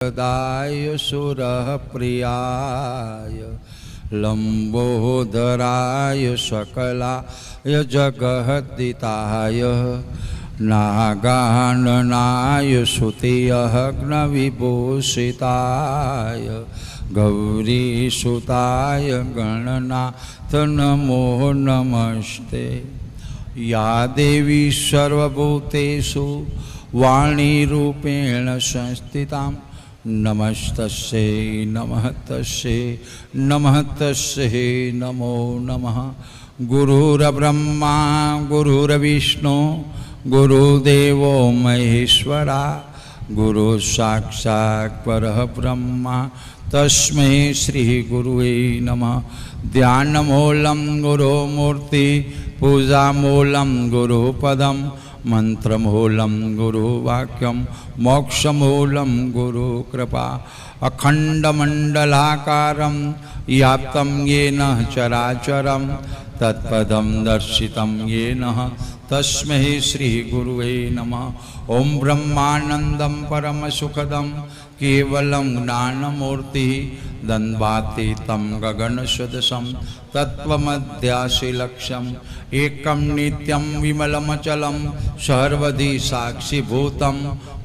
दाय सुरप्रियाय लंबोदराय सकलाय जगद्दिताय नागाननाय श्रुतियज्ञविभूषिताय गौरीसुताय गणनाथ नमो नमस्ते। या देवी सर्वभूतेषु वाणीरूपेण संस्थितां नमस्तस्यै नमः तस्यै नमः तस्यै नमो नमः। गुरुर्ब्रह्मा गुरुर्विष्णु गुरुदेवो महेश्वरा गुरु साक्षात् परब्रह्मा तस्मै श्री गुरुवे नमः। ध्यानमूलं गुरुमूर्ति पूजामूलं गुरुपदं मंत्रमूलं गुरुवाक्यं मोक्षमूलं गुरुकृपा। अखंडमंडलाकारं व्याप्तं येन चराचरं तत्पदं दर्शितं येन तस्मै श्री गुरुवे नमः। ओं ब्रह्मानंदं परमसुखदं केवलं ज्ञानमूर्ति द्वन्द्वातीतं गगनसदृशं तत्त्वमध्यासीलक्ष्यम् एकं नित्यं विमलमचलं सर्वधी साक्षिभूतं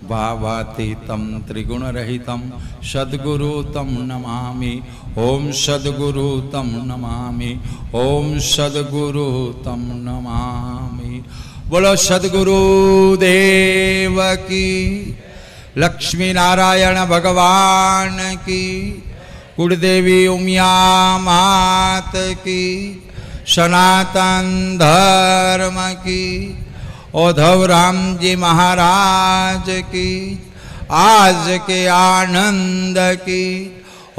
भावातीतं त्रिगुणरहितं सद्गुरु तं नमामि। ओं सद्गुरु तं नमामि। ओं सद्गुरु तं नमामि। बोलो सद्गुरु देव की, लक्ष्मी नारायण भगवान की, कुलदेवी उमिया मात की, सनातन धर्म की, उद्धव राम जी महाराज की, आज के आनंद की।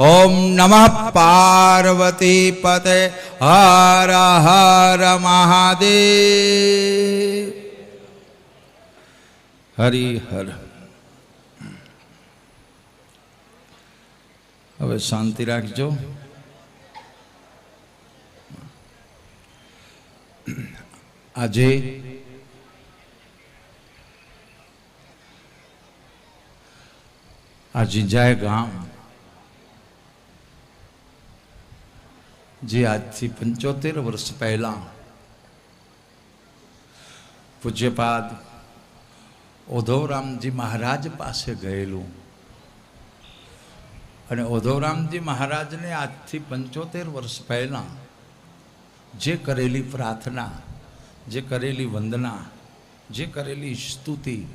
ओम नमः पार्वती पते हर हर महादेव। हरि हर। હવે શાંતિ રાખજો। આજે આ જીંજાય ગામ જે આજથી 75 વર્ષ પહેલા પૂજ્યપાદ ઉદ્ધવરામજી મહારાજ પાસે ગયેલું અને ઉદ્ધવરામજી મહારાજને આજથી 75 વર્ષ પહેલાં જે કરેલી પ્રાર્થના, જે કરેલી વંદના, જે કરેલી સ્તુતિ,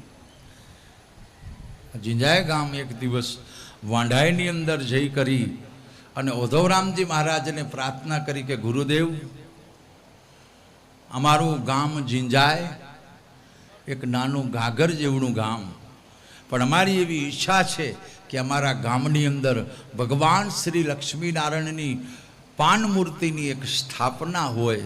જીંજાય ગામ એક દિવસ વાંઢાઈની અંદર જઈ કરી અને ઉદ્ધવરામજી મહારાજને પ્રાર્થના કરી કે ગુરુદેવ, અમારું ગામ જીંજાય એક નાનું ગાગર જેવડું ગામ, પણ અમારી એવી ઈચ્છા છે કે અમારા ગામની અંદર ભગવાન શ્રી લક્ષ્મીનારાયણની પાન મૂર્તિની એક સ્થાપના હોય।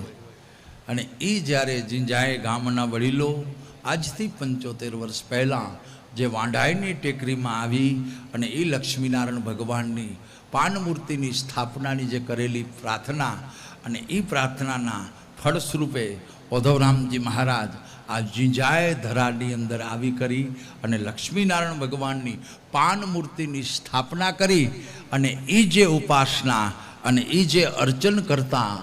અને એ જ્યારે જીંજાય ગામના વડીલો આજથી 75 વર્ષ પહેલાં જે વાંઢાઈની ટેકરીમાં આવી અને એ લક્ષ્મીનારાયણ ભગવાનની પાન મૂર્તિની સ્થાપનાની જે કરેલી પ્રાર્થના અને એ પ્રાર્થનાના ફળ સ્વરૂપે ઉદ્ધવરામજી મહારાજ આ જીંજાય ધરાની અંદર આવી કરી અને લક્ષ્મીનારાયણ ભગવાનની પાન મૂર્તિની સ્થાપના કરી અને એ જે ઉપાસના અને એ જે અર્ચન કરતા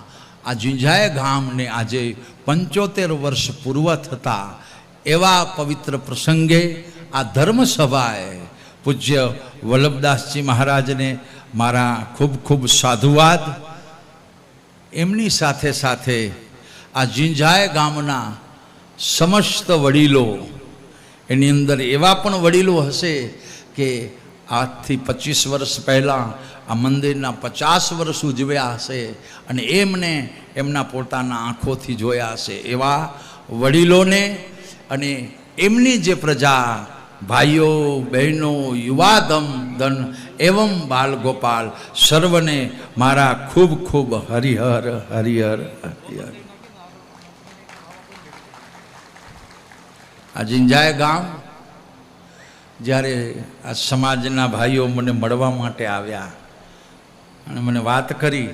આ જીંજાય ગામને આજે 75 વર્ષ પૂર્વ થતા એવા પવિત્ર પ્રસંગે આ ધર્મસભાએ પૂજ્ય વલ્લભદાસજી મહારાજને મારા ખૂબ ખૂબ સાધુવાદ। એમની સાથે સાથે આ જીંજાય ગામના સમસ્ત વડીલો, એની અંદર એવા પણ વડીલો હશે કે આજથી 25 વર્ષ પહેલાં આ મંદિરના 50 વર્ષ ઉજવ્યા હશે અને એમને એમના પોતાના આંખોથી જોયા હશે એવા વડીલોને અને એમની જે પ્રજા ભાઈઓ બહેનો યુવાધમ ધન એવં બાલ ગોપાલ સર્વને મારા ખૂબ ખૂબ હરિહર હરિહર હરિહર। આ જીંજાય ગામ જ્યારે આ સમાજના ભાઈઓ મને મળવા માટે આવ્યા અને મને વાત કરી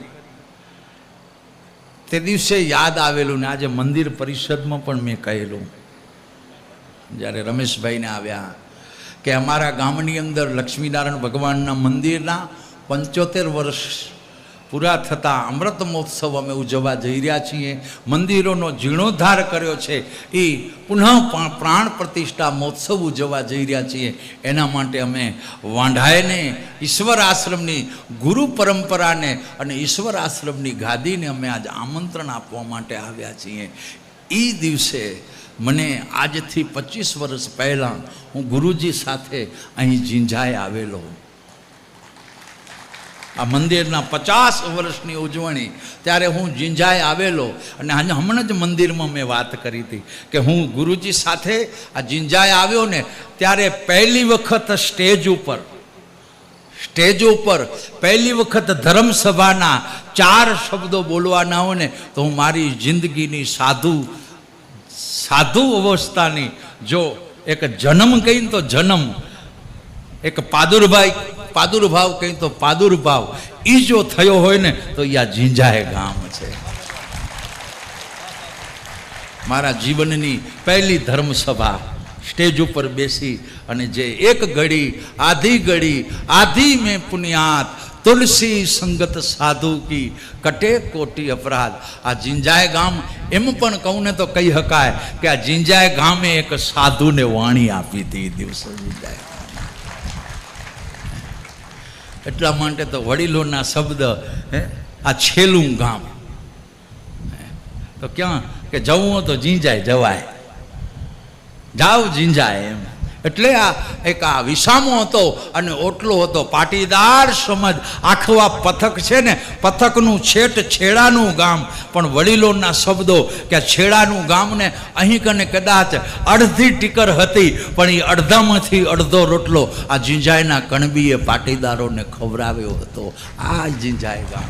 તે દિવસે યાદ આવેલું ને આજે મંદિર પરિષદમાં પણ મેં કહેલું, જ્યારે રમેશભાઈને આવ્યા કે અમારા ગામની અંદર લક્ષ્મીનારાયણ ભગવાનના મંદિરના 75 વર્ષ પૂરા થતાં અમૃત મહોત્સવ અમે ઉજવવા જઈ રહ્યા છીએ. મંદિરોનો જીર્ણોદ્ધાર કર્યો છે એ પુનઃ પ્રાણ પ્રતિષ્ઠા મહોત્સવ ઉજવવા જઈ રહ્યા છીએ. એના માટે અમે વાંઢાયને ઈશ્વર આશ્રમની ગુરુ પરંપરાને અને ઈશ્વર આશ્રમની ગાદીને અમે આજ આમંત્રણ આપવા માટે આવ્યા છીએ. એ દિવસે મને આજથી 25 વર્ષ પહેલાં હું ગુરુજી સાથે અહીં ઝીંઝાએ આવેલો. આ મંદિરના 50 વર્ષની ઉજવણી ત્યારે હું ઝીંઝાએ આવેલો. અને હમણાં જ મંદિરમાં મેં વાત કરી હતી કે હું ગુરુજી સાથે આ ઝીંઝાએ આવ્યો ને ત્યારે પહેલી વખત સ્ટેજ ઉપર પહેલી વખત ધર્મસભાના 4 શબ્દો બોલવાના હોય ને તો હું મારી જિંદગીની સાધુ અવસ્થાની જો એક જન્મ કહીને તો જન્મ, એક પાદુર્ભાવ કહી તો પાદુર્ભાવ એ જો થયો હોય ને તો આ ઝીંઝાએ ગામ છે. મારા જીવનની પહેલી ધર્મસભા સ્ટેજ ઉપર બેસી અને જે એક ઘડી આધી મેં પુણ્યાત તુલસી સંગત સાધુ કી કટે કોટી અપરાધ. આ ઝીંઝાએ ગામ એમ પણ કહું ને તો કહી શકાય કે આ ઝીંઝાએ ગામે એક સાધુને વાણી આપી હતી એ દિવસે. ઝીંઝાએ એટલા માટે તો વડીલોના શબ્દ, આ છેલ્લું ગામ તો ક્યાં કે જવું તો ઝીંઝાએ જવાય, જાવ ઝીંઝાએ એમ. એટલે આ એક આ વિસામો હતો અને ઓટલો હતો. પાટીદાર સમજ આખું આ પથક છે ને, પથકનું છેડાનું ગામ. પણ વડીલોના શબ્દો કે છેડાનું ગામ ને અહીં કને કદાચ અડધી ટીકર હતી પણ એ અડધામાંથી અડધો રોટલો આ ઝીંઝાઈના કણબીએ પાટીદારોને ખવડાવ્યો હતો. આ ઝીંઝાઈ ગામ.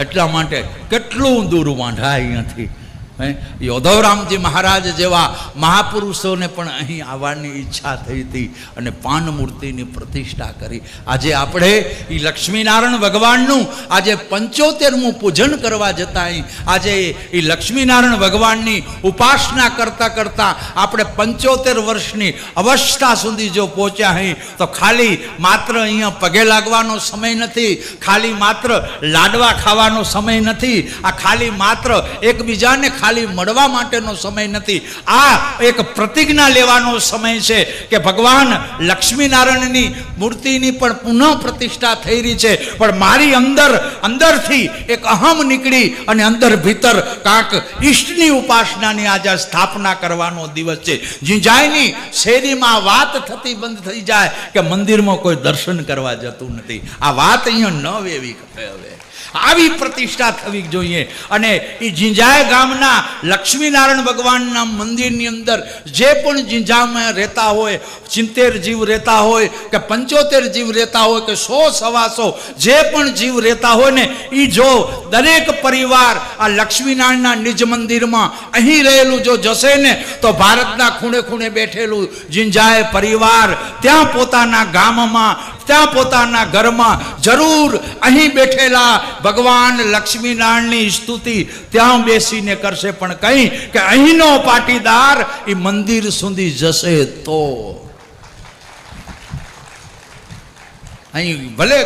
એટલા માટે કેટલું દૂર વાંઢા અહીંયાથી. યોધવરામજી મહારાજ જેવા મહાપુરુષોને પણ અહીં આવવાની ઈચ્છા થઈ હતી અને પાન મૂર્તિની પ્રતિષ્ઠા કરી. આજે આપણે એ લક્ષ્મીનારાયણ ભગવાનનું આજે 75મું પૂજન કરવા જતા અહીં આજે એ લક્ષ્મીનારાયણ ભગવાનની ઉપાસના કરતાં આપણે 75 વર્ષની અવસ્થા સુધી જો પહોંચ્યા અહીં તો ખાલી માત્ર અહીંયા પગે લાગવાનો સમય નથી, ખાલી માત્ર લાડવા ખાવાનો સમય નથી, આ ખાલી માત્ર એકબીજાને ખાલી મળવા માટેનો સમય નથી. આ એક પ્રતિજ્ઞા લેવાનો સમય છે કે ભગવાન લક્ષ્મીનારાયણની મૂર્તિની પણ પુનઃ પ્રતિષ્ઠા થઈ રહી છે, પણ મારી અંદરથી એક અહમ નીકળી અને અંદર ભીતર કાંક ઈષ્ટની ઉપાસનાની આજે સ્થાપના કરવાનો દિવસ છે. ઝીંઝાઈની શેરીમાં વાત થતી બંધ થઈ જાય કે મંદિરમાં કોઈ દર્શન કરવા જતું નથી. આ વાત અહીંયા ન વેવી ખપે. હવે આવી પ્રતિષ્ઠા થવી જોઈએ. અને એ ઝીંઝાઈ ગામના લક્ષ્મીનારાયણ ભગવાનના મંદિરની અંદર જે પણ ઝીંઝામાં રહેતા હોય, 70 જીવ રહેતા હોય કે 75 જીવ રહેતા હોય કે 100-125 જે પણ જીવ રહેતા હોય ને એ જો દરેક પરિવાર આ લક્ષ્મીનારાયણના નિજ મંદિરમાં અહીં રહેલું જો જશે ને તો ભારતના ખૂણે ખૂણે બેઠેલું ઝીંઝાઈ પરિવાર ત્યાં પોતાના ગામમાં ત્યાં પોતાના ઘરમાં જરૂર અહીં બેઠેલા ભગવાન લક્ષ્મીનારાયણની સ્તુતિ ત્યાં બેસીને કરશે. પણ કંઈ કે અહીંનો પાટીદાર એ મંદિર સુધી જશે તો અહીં ભલે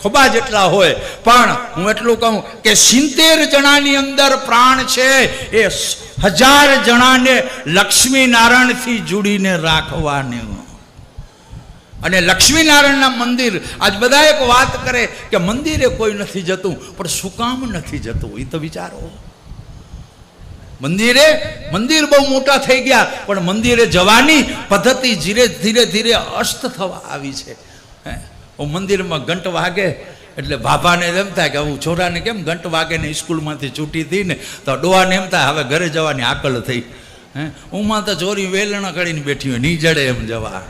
ખોબા જેટલા હોય પણ હું એટલું કહું કે 70 જણાની અંદર પ્રાણ છે એ 1000 જણાને લક્ષ્મીનારાયણથી જોડીને રાખવાને. અને લક્ષ્મીનારાયણના મંદિર આજ બધા એક વાત કરે કે મંદિરે કોઈ નથી જતું, પણ શું કામ નથી જતું એ તો વિચારો. મંદિર બહુ મોટા થઈ ગયા પણ મંદિરે જવાની પદ્ધતિ ધીરે ધીરે અસ્ત થવા આવી છે. મંદિરમાં ઘંટ વાગે એટલે બાપાને એમ થાય કે હું છોરાને કેમ ઘંટ વાગે ને સ્કૂલમાંથી છૂટી થઈ ને તો ડોહાને એમ થાય હવે ઘરે જવાની આકલ થઈ. ઉમાં તો ચોરી વેલણ કરીને બેઠી હોય, નહીં જડે એમ જવા.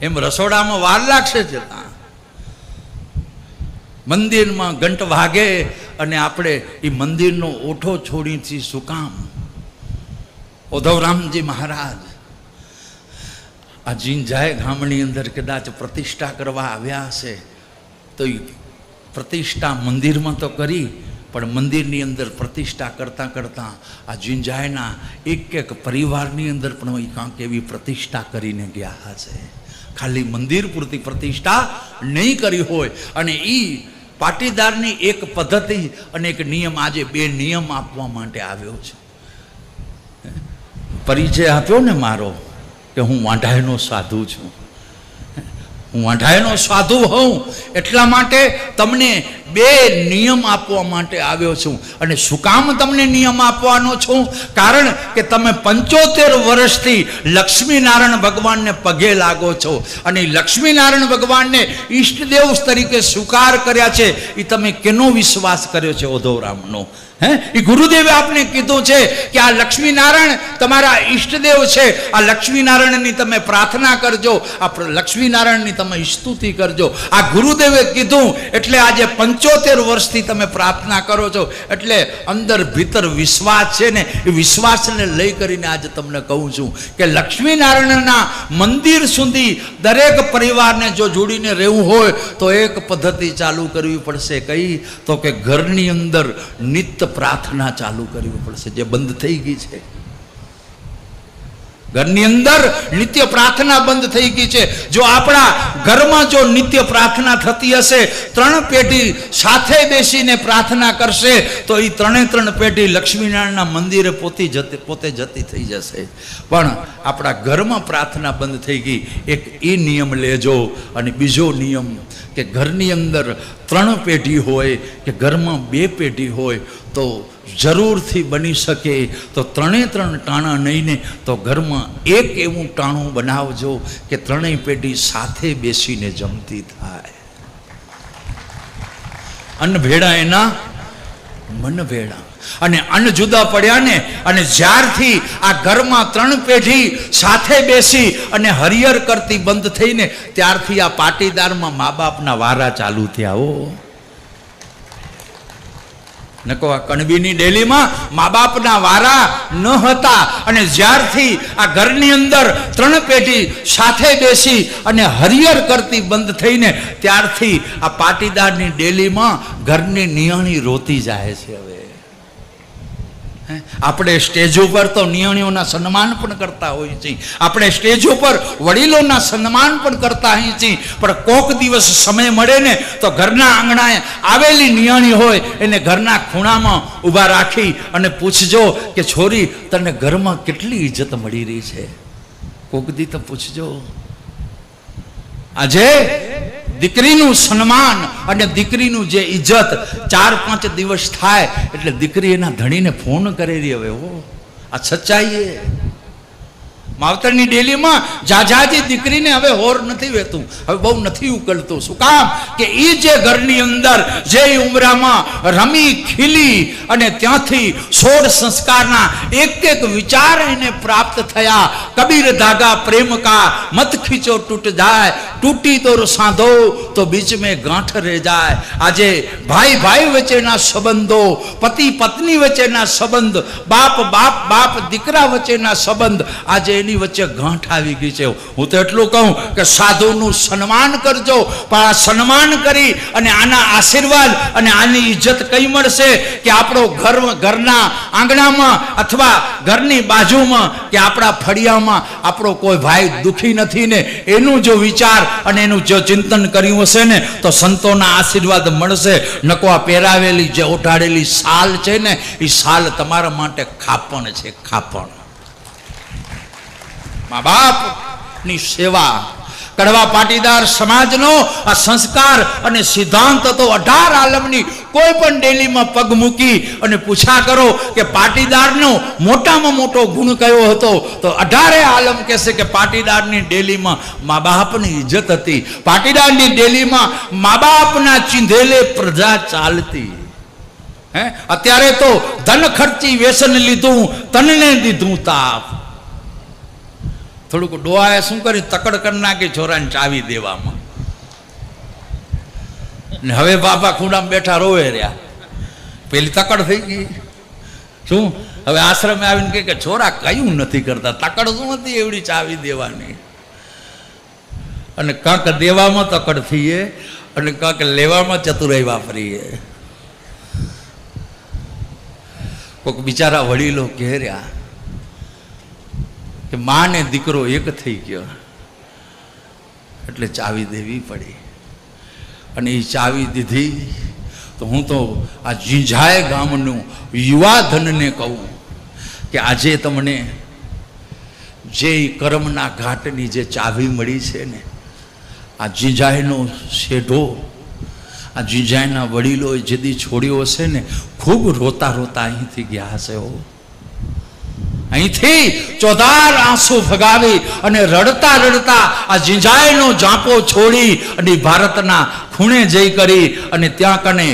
એમ રસોડામાં વાર લાગશે જતા. મંદિરમાં ઘંટ વાગે અને આપણે એ મંદિરનો ઓઠો છોડીથી શું કામ? ઉદ્ધવરામજી મહારાજ આ ઝીંઝાઈ ગામની અંદર કદાચ પ્રતિષ્ઠા કરવા આવ્યા હશે તો એ પ્રતિષ્ઠા મંદિરમાં તો કરી પણ મંદિરની અંદર પ્રતિષ્ઠા કરતાં કરતાં આ જિંજાયના એક પરિવારની અંદર પણ એ કાંક એવી પ્રતિષ્ઠા કરીને ગયા છે. ખાલી મંદિર પૂરતી પ્રતિષ્ઠા નહીં કરી હોય. અને એ પાટીદારની એક પદ્ધતિ અને એક નિયમ, આજે બે નિયમ આપવા માટે આવ્યો છે. પરિચય આપ્યો ને મારો કે હું વાંઢાયનો સાધુ છું. હું વાંઢાયનો સાધુ હોઉં એટલા માટે તમને બે નિયમ આપવા માટે આવ્યો છું. અને શું કામ તમને નિયમ આપવાનો છું? કારણ કે તમે 75 વર્ષથી લક્ષ્મીનારાયણ ભગવાનને પગે લાગો છો અને લક્ષ્મીનારાયણ ભગવાનને ઈષ્ટદેવ તરીકે સ્વીકાર કર્યા છે. એ તમે કેનો વિશ્વાસ કર્યો છે? ઓધોરામનો. એ ગુરુદેવે આપને કીધું છે કે આ લક્ષ્મીનારાયણ તમારા ઈષ્ટદેવ છે. આ લક્ષ્મીનારાયણની તમે પ્રાર્થના કરજો, આ લક્ષ્મીનારાયણની તમે સ્તુતિ કરજો. આ ગુરુદેવે કીધું એટલે આજે 75 વર્ષથી તમે પ્રાર્થના કરો છો. એટલે અંદર ભીતર વિશ્વાસ છે ને, એ વિશ્વાસને લઈ કરીને આજે તમને કહું છું કે લક્ષ્મીનારાયણના મંદિર સુધી દરેક પરિવારને જો જોડીને રહેવું હોય તો એક પદ્ધતિ ચાલુ કરવી પડશે. કઈ? તો કે ઘરની અંદર નિત્ય પ્રાર્થના ચાલુ કરવી પડશે, જે બંધ થઈ ગઈ છે. ઘરની અંદર નિત્ય પ્રાર્થના બંધ થઈ ગઈ છે. જો આપણા ઘરમાં જો નિત્ય પ્રાર્થના થતી હશે, 3 પેઢી સાથે બેસીને પ્રાર્થના કરશે તો એ 3 પેઢી લક્ષ્મીનારાયણના મંદિરે પોતે જતી થઈ જશે. પણ આપણા ઘરમાં પ્રાર્થના બંધ થઈ ગઈ. એક એ નિયમ લેજો. અને બીજો નિયમ કે ઘરની અંદર 3 પેઢી હોય કે ઘરમાં 2 પેઢી હોય તો જરૂરથી બની શકે તો 3 ટાણા નહીં ને તો ઘરમાં એક એવું ટાણું બનાવજો કે 3 પેઢી સાથે બેસીને જમતી થાય. અન્ન ભેળા એના મન ભેળા. અને અન્ન જુદા પડ્યા ને, અને જ્યારથી આ ઘરમાં 3 પેઢી સાથે બેસી અને હરિહર કરતી બંધ થઈને ત્યારથી આ પાટીદારમાં મા બાપના વારા ચાલુ થયા. હો નકો આ કણબીની ડેલીમાં મા બાપના વારા ન હતા. અને જ્યારથી આ ઘરની અંદર 3 પેઢી સાથે બેસી અને હરિહર કરતી બંધ થઈને ત્યારથી આ પાટીદારની ડેલીમાં ઘરની નિયાણી રોતી જાય છે. હવે આપણે સ્ટેજ ઉપર તો નિયાણીઓના સન્માન પણ કરતા હોઈએ છીએ, આપણે સ્ટેજ ઉપર વડીલોના સન્માન પણ કરતા હોઈએ છીએ. પણ કોક દિવસ સમય મળે ને તો ઘરના આંગણાએ આવેલી નિયાણી હોય એને ઘરના ખૂણામાં ઊભા રાખી અને પૂછજો કે છોરી તને ઘરમાં કેટલી ઇજ્જત મળી રહી છે? કોક દી તો પૂછજો. આજે દીકરીનું સન્માન અને દીકરીનું જે ઇજ્જત 4-5 દિવસ થાય એટલે દીકરી એના ધણીને ફોન કરેલી. હવે હો આ સચ્ચાઈ. માવતરની ડેલીમાં જાજાજી દીકરીને હવે હોર નથી વહેતું, હવે બહુ નથી ઉકળતું. શું કામ? કે એ જે ઘરની અંદર જે ઉમરામાં રમી ખીલી અને ત્યાંથી 16 સંસ્કારના એક વિચાર એને પ્રાપ્ત થયા. કબીર ધાગા પ્રેમ કા મત ખીચો તૂટ જાય, તૂટી તો સાંધો તો બીચ મેં ગાંઠ રહે જાય. આજે ભાઈ વચ્ચેના સંબંધો, પતિ પત્ની વચ્ચેના સંબંધ, બાપ દીકરા વચ્ચેના સંબંધ, આજે એની વચ્ચે ગાંઠ આવી ગઈ છે. હું તો એટલું કહું કે સાધુનું સન્માન કરજો. પણ આ સન્માન કરી અને આના આશીર્વાદ અને આની ઇજ્જત કઈ મળશે? કે આપણો ઘરના આંગણામાં અથવા ઘરની બાજુમાં કે આપણા ફળિયામાં આપણો કોઈ ભાઈ દુખી નથી ને એનું જો વિચાર અને એનું જો ચિંતન કર્યું હશે ને તો સંતોના આશીર્વાદ મળશે. નકો આ પહેરાવેલી જે ઓઢાડેલી શાલ છે ને એ શાલ તમારા માટે ખાપણ છે, ખાપણ. મા બાપની સેવા. કડવા પાટીદાર સમાજનો આ સંસ્કાર અને સિદ્ધાંત તો 18 આલમની કોઈ પણ ડેલીમાં પગ મૂકી અને પૂછા કરો કે પાટીદારનો મોટામાં મોટો ગુણ કયો હતો તો 18 આલમ કહેશે કે પાટીદારની ડેલીમાં મા બાપની ઇજ્જત હતી, પાટીદારની ડેલીમાં મા બાપના ચીંધેલે પ્રજા ચાલતી. અત્યારે તો ધન ખર્ચી વ્યસન લીધું, તનને દીધું તાપ. થોડુંક ડોહાએ શું કર્યું? તકડ કરી નાખી છોરાને ચાવી દેવામાં. ને હવે બાપા ખૂણામાં બેઠા રોવે રહ્યા. પેલી તકડ થઈ ગઈ. શું હવે આશ્રમે આવીને કે છોરા કયું નથી કરતા? તકડ શું હતી એવડી ચાવી દેવાની? અને કાંક દેવામાં તકડ થઈએ અને કાંક લેવામાં ચતુરાઈ વાપરીએ. કોઈક બિચારા વડીલો કહેર્યા કે માં ને દીકરો એક થઈ ગયો એટલે ચાવી દેવી પડી, અને એ ચાવી દીધી. તો હું તો આ ઝીંઝાય ગામનું યુવા ધનને કહું કે આજે તમને જે કર્મના ઘાટની જે ચાવી મળી છે ને, આ ઝીંઝાયનો શેઢો, આ ઝીંઝાયના વડીલોએ જેદી છોડ્યો હશે ને, ખૂબ રોતા રોતા અહીંથી ગયા હશે. અહીંથી ચોધાર આંસુ ભગાવી અને રડતા રડતા આ ઝીંઝાયનો જાપો છોડી અને ભારતના ખૂણે જઈ કરી અને ત્યાં કને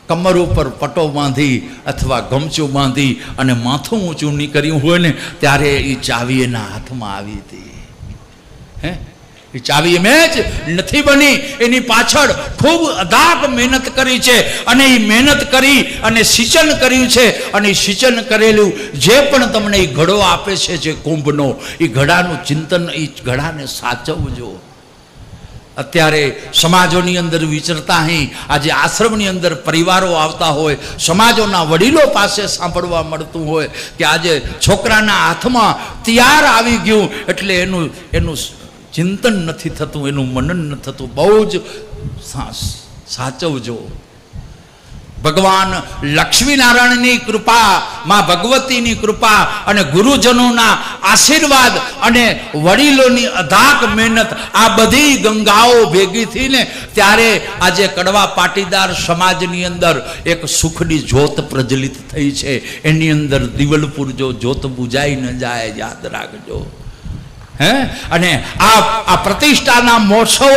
કમર ઉપર પટો બાંધી અથવા ગમચું બાંધી અને માથું ઊંચું નહીં કર્યું હોય ને, ત્યારે એ ચાવી એના હાથમાં આવી હતી. હે, એ ચાવી એમ જ નથી બની, એની પાછળ ખૂબ અદાક મહેનત કરી છે. અને એ મહેનત કરી અને સિંચન કર્યું છે. અને એ સિંચન કરેલું જે પણ તમને એ ઘડો આપે છે, જે કુંભનો, એ ઘડાનું ચિંતન, એ ઘડાને સાચવજો. અત્યારે સમાજોની અંદર વિચરતા અહીં આજે આશ્રમની અંદર પરિવારો આવતા હોય, સમાજોના વડીલો પાસે સાંભળવા મળતું હોય કે આજે છોકરાના હાથમાં તૈયાર આવી ગયું એટલે એનું ચિંતન નથી થતું, એનું મનન નથી થતું. બહુ જ સાચવજો. ભગવાન લક્ષ્મીનારાયણની કૃપા, માં ભગવતીની કૃપા અને ગુરુજનોના આશીર્વાદ અને વડીલોની અધાક મહેનત, આ બધી ગંગાઓ ભેગી થઈને ત્યારે આજે કડવા પાટીદાર સમાજની અંદર એક સુખની જ્યોત પ્રજ્વલિત થઈ છે. એની અંદર દિવલપુર જો જ્યોત બુજાઈ ન જાય, યાદ રાખજો. હે, અને આ પ્રતિષ્ઠાના મહોત્સવો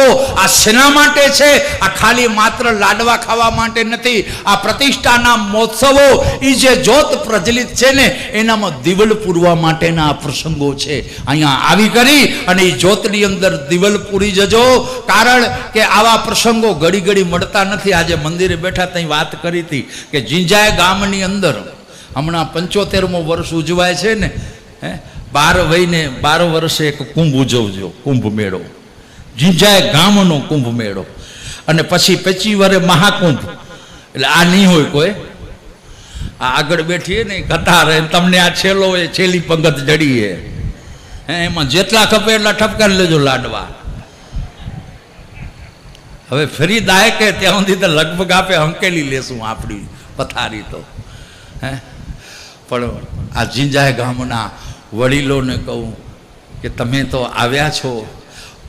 આ શેના માટે છે? આ ખાલી માત્ર લાડવા ખાવા માટે નથી. આ પ્રતિષ્ઠાના મહોત્સવો એ જે જ્યોત પ્રજ્વલિત છે ને, એનામાં દિવલ પૂરવા માટેના આ પ્રસંગો છે. અહીંયા આવી કરી અને એ જ્યોતની અંદર દિવલ પૂરી જજો. કારણ કે આવા પ્રસંગો ઘડી ઘડી મળતા નથી. આજે મંદિરે બેઠા ત્યાં વાત કરી હતી કે ઝીંઝાય ગામની અંદર હમણાં 75મો વર્ષ ઉજવાય છે ને. હે, 12 વર્ષે એક કુંભ ઉજવજો, કુંભ મેળો, ઝીંઝાય ગામનો કુંભ મેળો. અને પછી 25 વર્ષે મહાકુંભ. એટલે આ નહીં હોય કોઈ, આ આગળ બેઠીએ ને કતાર, તમને આ છેલ્લો એ છેલ્લી પંગત જડીએ. હે, એમાં જેટલા ખપે એટલા ઠપકારી લેજો લાડવા. હવે ફરી દાયકે ત્યાં સુધી તો લગભગ આપે હંકેલી લેશું આપણી પથારી તો. હે, પણ આ ઝીંઝાય ગામના વડીલોને કહું કે તમે તો આવ્યા છો,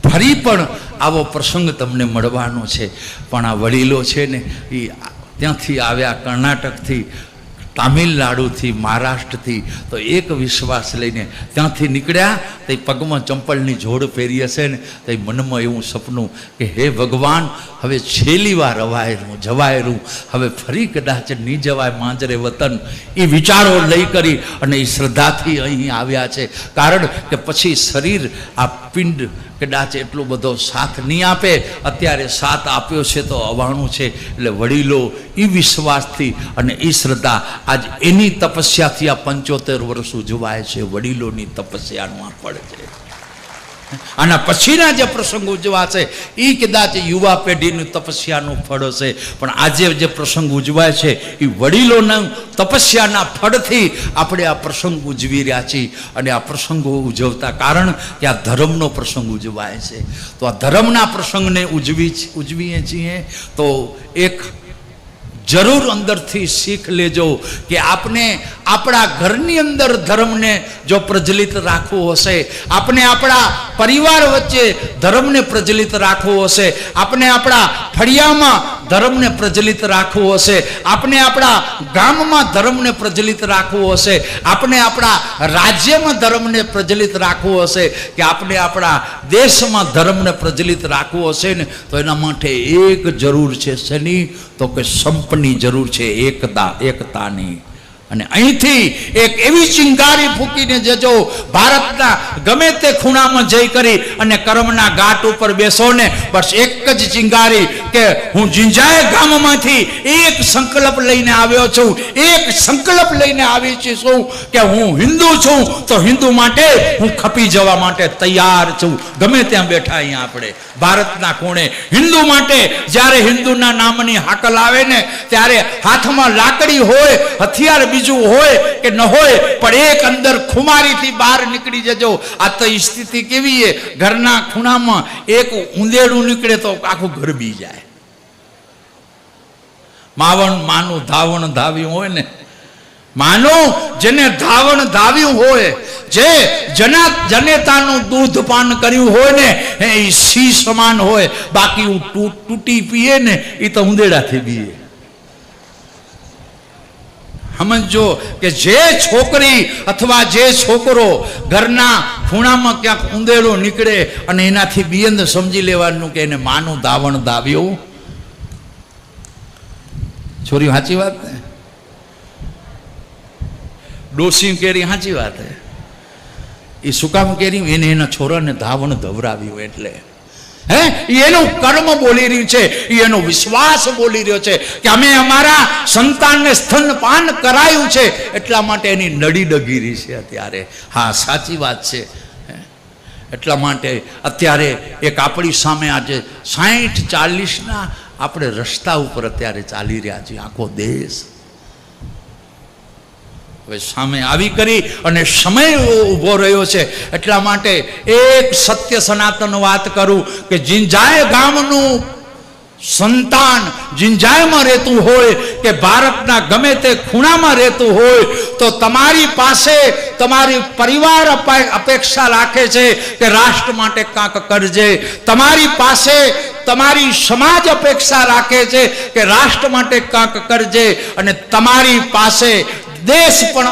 ફરી પણ આવો પ્રસંગ તમને મળવાનો છે. પણ આ વડીલો છે ને, એ ત્યાંથી આવ્યા, કર્ણાટકથી, તામિલનાડુથી, મહારાષ્ટ્રથી. તો એક વિશ્વાસ લઈને ત્યાંથી નીકળ્યા. તો એ પગમાં ચંપલની જોડ પહેરી હશે ને, તો એ મનમાં એવું સપનું કે હે ભગવાન, હવે છેલ્લી વાર જવાયેલું, હવે ફરી કદાચ નહીં જવાય માંજરે વતન. એ વિચારો લઈ કરી અને એ શ્રદ્ધાથી અહીં આવ્યા છે. કારણ કે પછી શરીર, આ પિંડ કદાચ એટલો બધો સાથ નહીં આપે. અત્યારે સાથ આપ્યો છે તો અવાણું છે. એટલે વડીલો એ વિશ્વાસથી અને એ શ્રદ્ધા, આજ એની તપસ્યાથી આ 75 વર્ષ ઉજવાય છે. વડીલોની તપસ્યાનું આ ફળ છે. આના પછીના જે પ્રસંગ ઉજવાશે એ કદાચ યુવા પેઢીની તપસ્યાનું ફળ હશે. પણ આજે જે પ્રસંગ ઉજવાય છે એ વડીલોના તપસ્યાના ફળથી આપણે આ પ્રસંગ ઉજવી રહ્યા છીએ. અને આ પ્રસંગો ઉજવતા કારણ કે આ ધર્મનો પ્રસંગ ઉજવાય છે. તો આ ધર્મના પ્રસંગને ઉજવીએ છીએ તો એક જરૂર અંદરથી શીખ લેજો કે આપણે આપણા ઘરની અંદર ધર્મને જો પ્રજ્વલિત રાખવો હશે, આપણે આપણા પરિવાર વચ્ચે ધર્મને પ્રજ્વલિત રાખવો હશે, આપણે આપણા ફળિયામાં ધર્મને પ્રજ્વલિત રાખવો હશે, આપણે આપણા ગામમાં ધર્મને પ્રજ્વલિત રાખવો હશે, આપણે આપણા રાજ્યમાં ધર્મને પ્રજ્વલિત રાખવો હશે, કે આપણે આપણા દેશમાં ધર્મને પ્રજ્વલિત રાખવો હશે ને, તો એના માટે એક જરૂર છે. શેની? તો કે સંપની જરૂર છે, એકતાની. અને અહીંથી એક એવી ચિંગારી ફૂંકીને જજો, ભારતના ગમે તે ખૂણામાં જઈ કરી અને કર્મના ઘાટ ઉપર બેસો ને, બસ એક જ ચિંગારી કે હું જિંજાય ગામમાંથી એક સંકલ્પ લઈને આવ્યો છું, એક સંકલ્પ લઈને આવી છું કે હું હિન્દુ છું તો હિન્દુ માટે હું ખપી જવા માટે તૈયાર છું. ગમે ત્યાં બેઠા અહીંયા આપણે ભારતના કોણે હિન્દુ માટે જ્યારે હિન્દુના નામની હાકલ આવે ને ત્યારે હાથમાં લાકડી હોય, હથિયાર બીજું હોય કે ન હોય, પણ એક અંદર ખુમારીથી બહાર નીકળી જજો. આ તો સ્થિતિ કેવી છે, ઘરના ખૂણામાં એક ઉંદેડું નીકળે તો આખું ઘર બી જાય. માનું ધાવણ ધાવ્યું હોય ને, માનું જેને ધાવણ ધાવ્યું હોય, જે જનેતાનું દૂધ પાન કર્યું હોય ને એ સી સમાન હોય. બાકી તૂટી પીએ ને એ તો ઉંદેડાથી પીએ. સમજો કે જે છોકરી અથવા જે છોકરો ઘરના ખૂણામાં ક્યાંક ઉંદેડો નીકળે અને એનાથી બિયંદ સમજી લેવાનું કે એને માનું ધાવણ ધાવ્યું. છોરી સાચી વાત ને, ડોસી કેરી સાચી વાત હે. એ સુકામ કેરી એને એના છોરાને ધાવણ ધવરાવ્યું એટલે હે એનું કર્મ બોલી રહ્યું છે, એનો વિશ્વાસ બોલી રહ્યો છે કે અમે અમારા સંતાનને સ્તનપાન કરાયું છે એટલા માટે એની નડી ડગી રહી છે અત્યારે. હા સાચી વાત છે. એટલા માટે અત્યારે એક આપણી સામે આજે 60-40 આપણે રસ્તા ઉપર અત્યારે ચાલી રહ્યા છીએ આખો દેશ. હવે સામે આવી કરી અને સમય ઊભો રહ્યો છે. એટલા માટે એક સત્ય સનાતન વાત કરું કે જિંજાય ગામનું સંતાન જિંજાયમાં રહેતું હોય કે ભારતના ગમે તે ખૂણામાં રહેતું હોય તો તમારી પાસે તમારી પરિવાર અપેક્ષા રાખે છે કે રાષ્ટ્ર માટે કાંક કરજે. તમારી પાસે તમારી સમાજ અપેક્ષા રાખે છે કે રાષ્ટ્ર માટે કાંક કરજે. અને તમારી પાસે દેશ પણ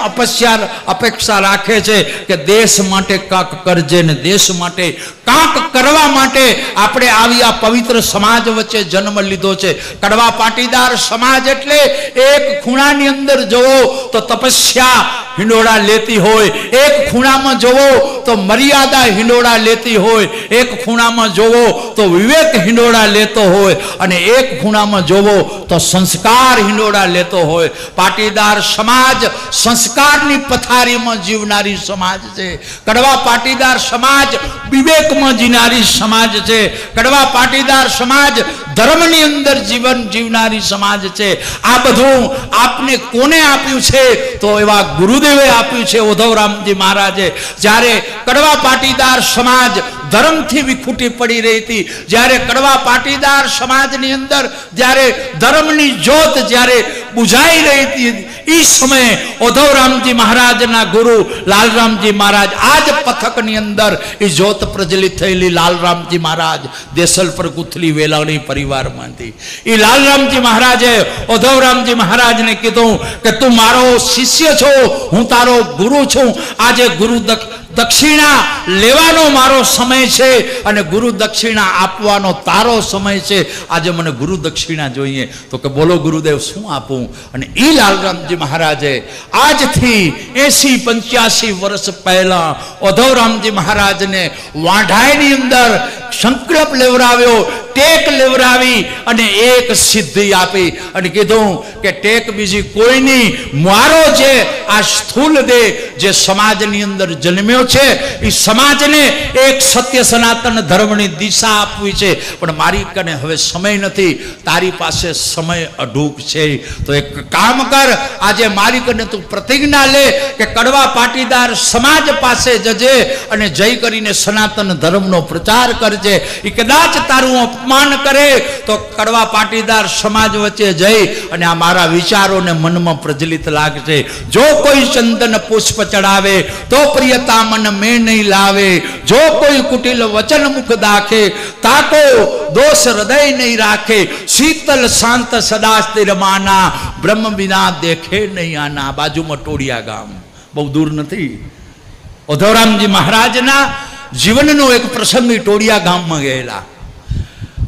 અપેક્ષા રાખે છે કે દેશ માટે કાંક કરજે. ને દેશ માટે કાંક કરવા માટે આપણે આવી આ પવિત્ર સમાજ વચ્ચે જન્મ લીધો છે. કડવા પાટીદાર સમાજ એટલે એક ખૂણાની અંદર જવો તો તપસ્યા હિંડોળા લેતી હોય, એક ખૂણામાં જોવો તો મર્યાદા હિંડોળા લેતી હોય, એક ખૂણામાં જોવો તો વિવેક હિંડોળા લેતો હોય, અને એક ખૂણામાં જોવો તો સંસ્કાર હિંડોળા લેતો હોય. પાટીદાર સમાજ સંસ્કારની પથારીમાં જીવનારી સમાજ છે. કડવા પાટીદાર સમાજ વિવેકમાં જીવનારી સમાજ છે. કડવા પાટીદાર સમાજ ધર્મની અંદર જીવન જીવનારી સમાજ છે. આ બધું આપને કોને આપ્યું છે? તો એવા ગુરુદેવે આપ્યું છે, ઉદ્ધવરામજી મહારાજે. જ્યારે કડવા પાટીદાર સમાજ ધર્મથી વિખૂટી પડી રહી હતી, જ્યારે કડવા પાટીદાર સમાજની અંદર જ્યારે ધર્મની જ્યોત જ્યારે બુઝાઈ રહી હતી, એ સમયે ઉદ્ધવરામજી મહારાજના ગુરુ લાલરામજી મહારાજ આ જ પથકની અંદર એ જ્યોત પ્રજ્વલિત થયેલી. લાલરામજી મહારાજ દેસલપર ગુથલી વેલાણી પરિવારમાંથી એ લાલરામજી મહારાજે ઉદ્ધવરામજી મહારાજને કીધું કે તું મારો શિષ્ય છો, હું તારો ગુરુ છું. આજે ગુરુ દક્ષિણા લેવાનો મારો સમય છે અને ગુરુ દક્ષિણા આપવાનો તારો સમય છે. આજે મને ગુરુ દક્ષિણા જોઈએ. તો કે બોલો ગુરુદેવ શું આપું? અને એ લાલરામજી મહારાજે આજથી 80-85 વર્ષ પહેલા ઉદ્ધવરામજી મહારાજને વાંઢાઈની અંદર સંકલ્પ લેવરાવ્યો, ટેક લેવરાવી અને એક સિદ્ધિ આપી અને કીધું કે ટેક બીજી કોઈ નહીં, મારો જે આ સ્થૂલ દેહ જે સમાજની અંદર જન્મ્યો છે એ સમાજને એક સત્ય સનાતન ધર્મની દિશા આપવી છે. પણ મારી કને હવે સમય નથી, તારી પાસે સમય અઢૂક છે. તો એક કામ કર, આજે મારી કને તું પ્રતિજ્ઞા લે કે કડવા પાટીદાર સમાજ પાસે જજે અને જઈ કરીને સનાતન ધર્મનો પ્રચાર કરજે. એ કદાચ તારું અપમાન કરે તો કડવા પાટીદાર સમાજ વચ્ચે જઈ અને આ મારા વિચારોને મનમાં પ્રજ્વલિત લાગશે. જો કોઈ ચંદન પુષ્પ ચડાવે તો પ્રિયતા મન મેં નહીં લાવે, જો કોઈ કુટિલ વચન મુખ દાખે તાકો દોષ હૃદય નહીં રાખે, શીતલ શાંત સદા સ્થિર માના બ્રહ્મ વિના દેખે નહીં આના. બાજુમાં ટોડિયા ગામ, બહુ દૂર નથી. ઉદ્ધવરામજી મહારાજના જીવનનો એક પ્રસંગ ટોડિયા ગામમાં ગયેલા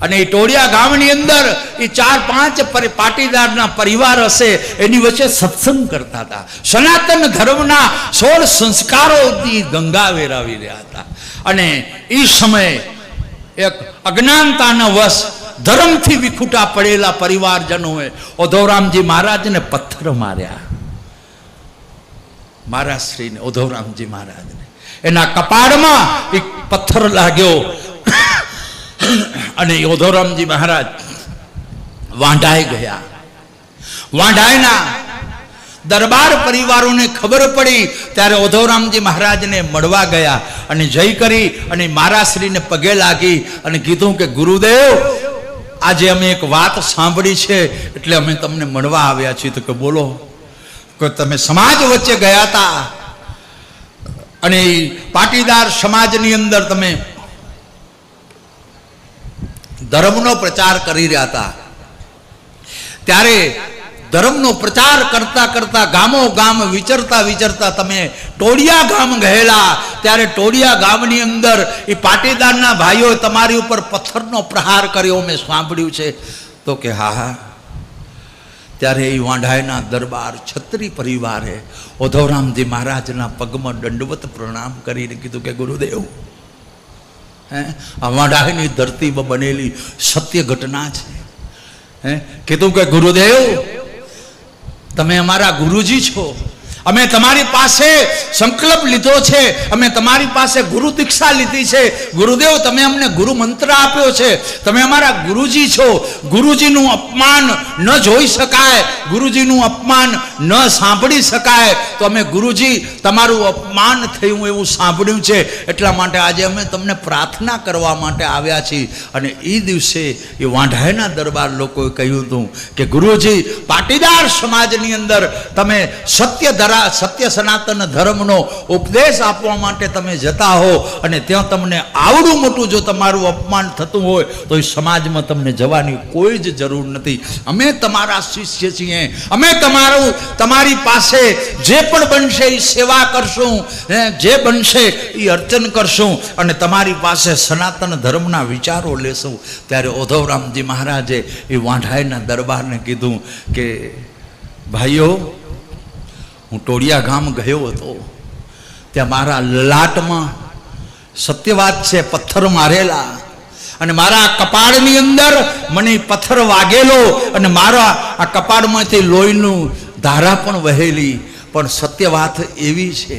અને એ ટોડિયા ગામની અંદર એ 4-5 પાટીદારના પરિવાર હશે, એની વચ્ચે સત્સંગ કરતા હતા. સનાતન ધર્મના 16 સંસ્કારોથી ગંગા વેરાવી રહ્યા હતા. અને એ સમયે એક અજ્ઞાનતાના વશ ધર્મથી વિખૂટા પડેલા પરિવારજનોએ ઉદ્ધવરામજી મહારાજને પથ્થર માર્યા. મારા શ્રીને ઉદ્ધવરામજી મહારાજને એના કપાળમાં એક પથ્થર લાગ્યો અને ઉદ્ધવરામજી મહારાજ વાંઢાઈ ગયા. વાંઢાઈના દરબાર પરિવારોને ખબર પડી ત્યારે ઉદ્ધવરામજી મહારાજને મળવા ગયા અને જય કરી અને મારા શ્રીને પગે લાગી અને કીધું કે ગુરુદેવ, આજે અમે એક વાત સાંભળી છે એટલે અમે તમને મળવા આવ્યા છીએ. તો કે બોલો. કે તમે સમાજ વચ્ચે ગયા હતા અને પાટીદાર સમાજની અંદર તમે ધર્મનો પ્રચાર કરી રહ્યા હતા. ત્યારે ધર્મનો પ્રચાર કરતા કરતા ગામો ગામ વિચરતા વિચરતા તમે ટોળિયા ગામ ગયેલા. ત્યારે ટોળિયા ગામની અંદર એ પાટીદારના ભાઈઓ તમારી ઉપર પથ્થરનો પ્રહાર કર્યો મેં સાંભળ્યું છે. તો કે હા હા. ત્યારે એ વાંઢાઈના દરબાર છત્રી પરિવારે ઉદ્ધવરામજી મહારાજના પગમાં દંડવત પ્રણામ કરીને કીધું કે ગુરુદેવ, આ વાંઢાઈની ધરતીમાં બનેલી સત્ય ઘટના છે. કીધું કે ગુરુદેવ, તમે અમારા ગુરુજી છો. અમે તમારી પાસે સંકલ્પ લીધો છે, અમે તમારી પાસે ગુરુ દીક્ષા લીધી છે. ગુરુદેવ, તમે અમને ગુરુ મંત્ર આપ્યો છે. તમે અમારા ગુરુજી છો. ગુરુજીનું અપમાન ન જોઈ શકાય, ગુરુજીનું અપમાન ન સાંભળી શકાય. તો અમે ગુરુજી તમારું અપમાન થયું એવું સાંભળ્યું છે, એટલા માટે આજે અમે તમને પ્રાર્થના કરવા માટે આવ્યા છીએ. અને એ દિવસે એ વાંઢાઈના દરબાર લોકોએ કહ્યું હતું કે ગુરુજી, પાટીદાર સમાજની અંદર તમે સત્ય સનાતન ધર્મનો ઉપદેશ આપવા માટે તમે જતા હો અને ત્યાં તમને આવડું મોટું જો તમારું અપમાન થતું હોય તો એ સમાજમાં તમને જવાની કોઈ જ જરૂર નથી. અમે તમારા શિષ્ય છીએ. અમે તમારી પાસે જે પણ બનશે એ સેવા કરશું, જે બનશે એ અર્ચન કરશું અને તમારી પાસે સનાતન ધર્મના વિચારો લેશું. ત્યારે ઉદ્ધવરામજી મહારાજે એ વાંઢાઈના દરબારને કીધું કે ભાઈઓ, હું ટોળિયા ગામ ગયો હતો. ત્યાં મારા લલાટમાં સત્ય વાત છે પથ્થર મારેલા અને મારા કપાળની અંદર મને પથ્થર વાગેલો અને મારા આ કપાળમાંથી લોહીનું ધારા પણ વહેલી. પણ સત્ય વાત એવી છે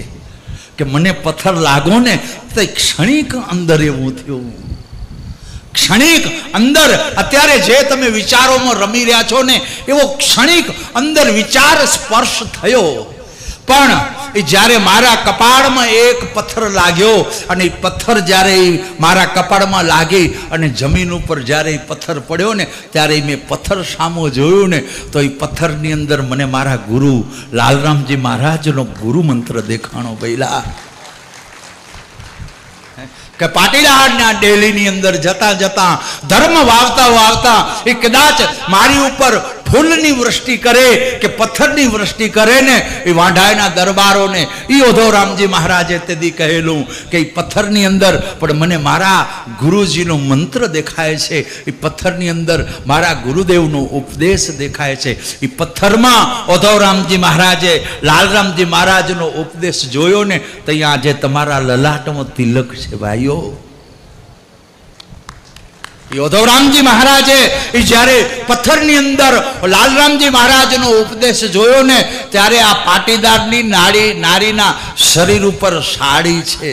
કે મને પથ્થર લાગો ને તો ક્ષણિક અંદર એવું થયું. ક્ષણિક અંદર અત્યારે જે તમે વિચારોમાં રમી રહ્યા છો ને એવો ક્ષણિક અંદર વિચાર સ્પર્શ થયો. પણ એ જ્યારે મારા કપાળમાં એક પથ્થર લાગ્યો અને એ પથ્થર જ્યારે મારા કપાળમાં લાગી અને જમીન ઉપર જ્યારે એ પથ્થર પડ્યો ને ત્યારે મેં પથ્થર સામો જોયું ને તો એ પથ્થરની અંદર મને મારા ગુરુ લાલરામજી મહારાજનો ગુરુ મંત્ર દેખાણો પહેલા. કે પાટીદારના ડેલીની અંદર જતા જતા ધર્મ વાવતા વાવતા એ કદાચ મારી ઉપર ફૂલની વૃષ્ટિ કરે કે પથ્થરની વૃષ્ટિ કરે ને એ વાંઢાઈના દરબારોને એ ઉદ્ધવરામજી મહારાજે તેથી કહેલું કે એ પથ્થરની અંદર પણ મને મારા ગુરુજીનો મંત્ર દેખાય છે. એ પથ્થરની અંદર મારા ગુરુદેવનો ઉપદેશ દેખાય છે. એ પથ્થરમાં ઉદ્ધવરામજી મહારાજે લાલરામજી મહારાજનો ઉપદેશ જોયો ને તો અહીંયા આજે તમારા લલાટમાં તિલક છે ભાઈઓ. ઉદ્ધવરામજી મહારાજે જ્યારે પથ્થરની અંદર લાલરામજી મહારાજનો ઉપદેશ જોયો ને ત્યારે આ પાટીદારની નારીના શરીર ઉપર સાડી છે.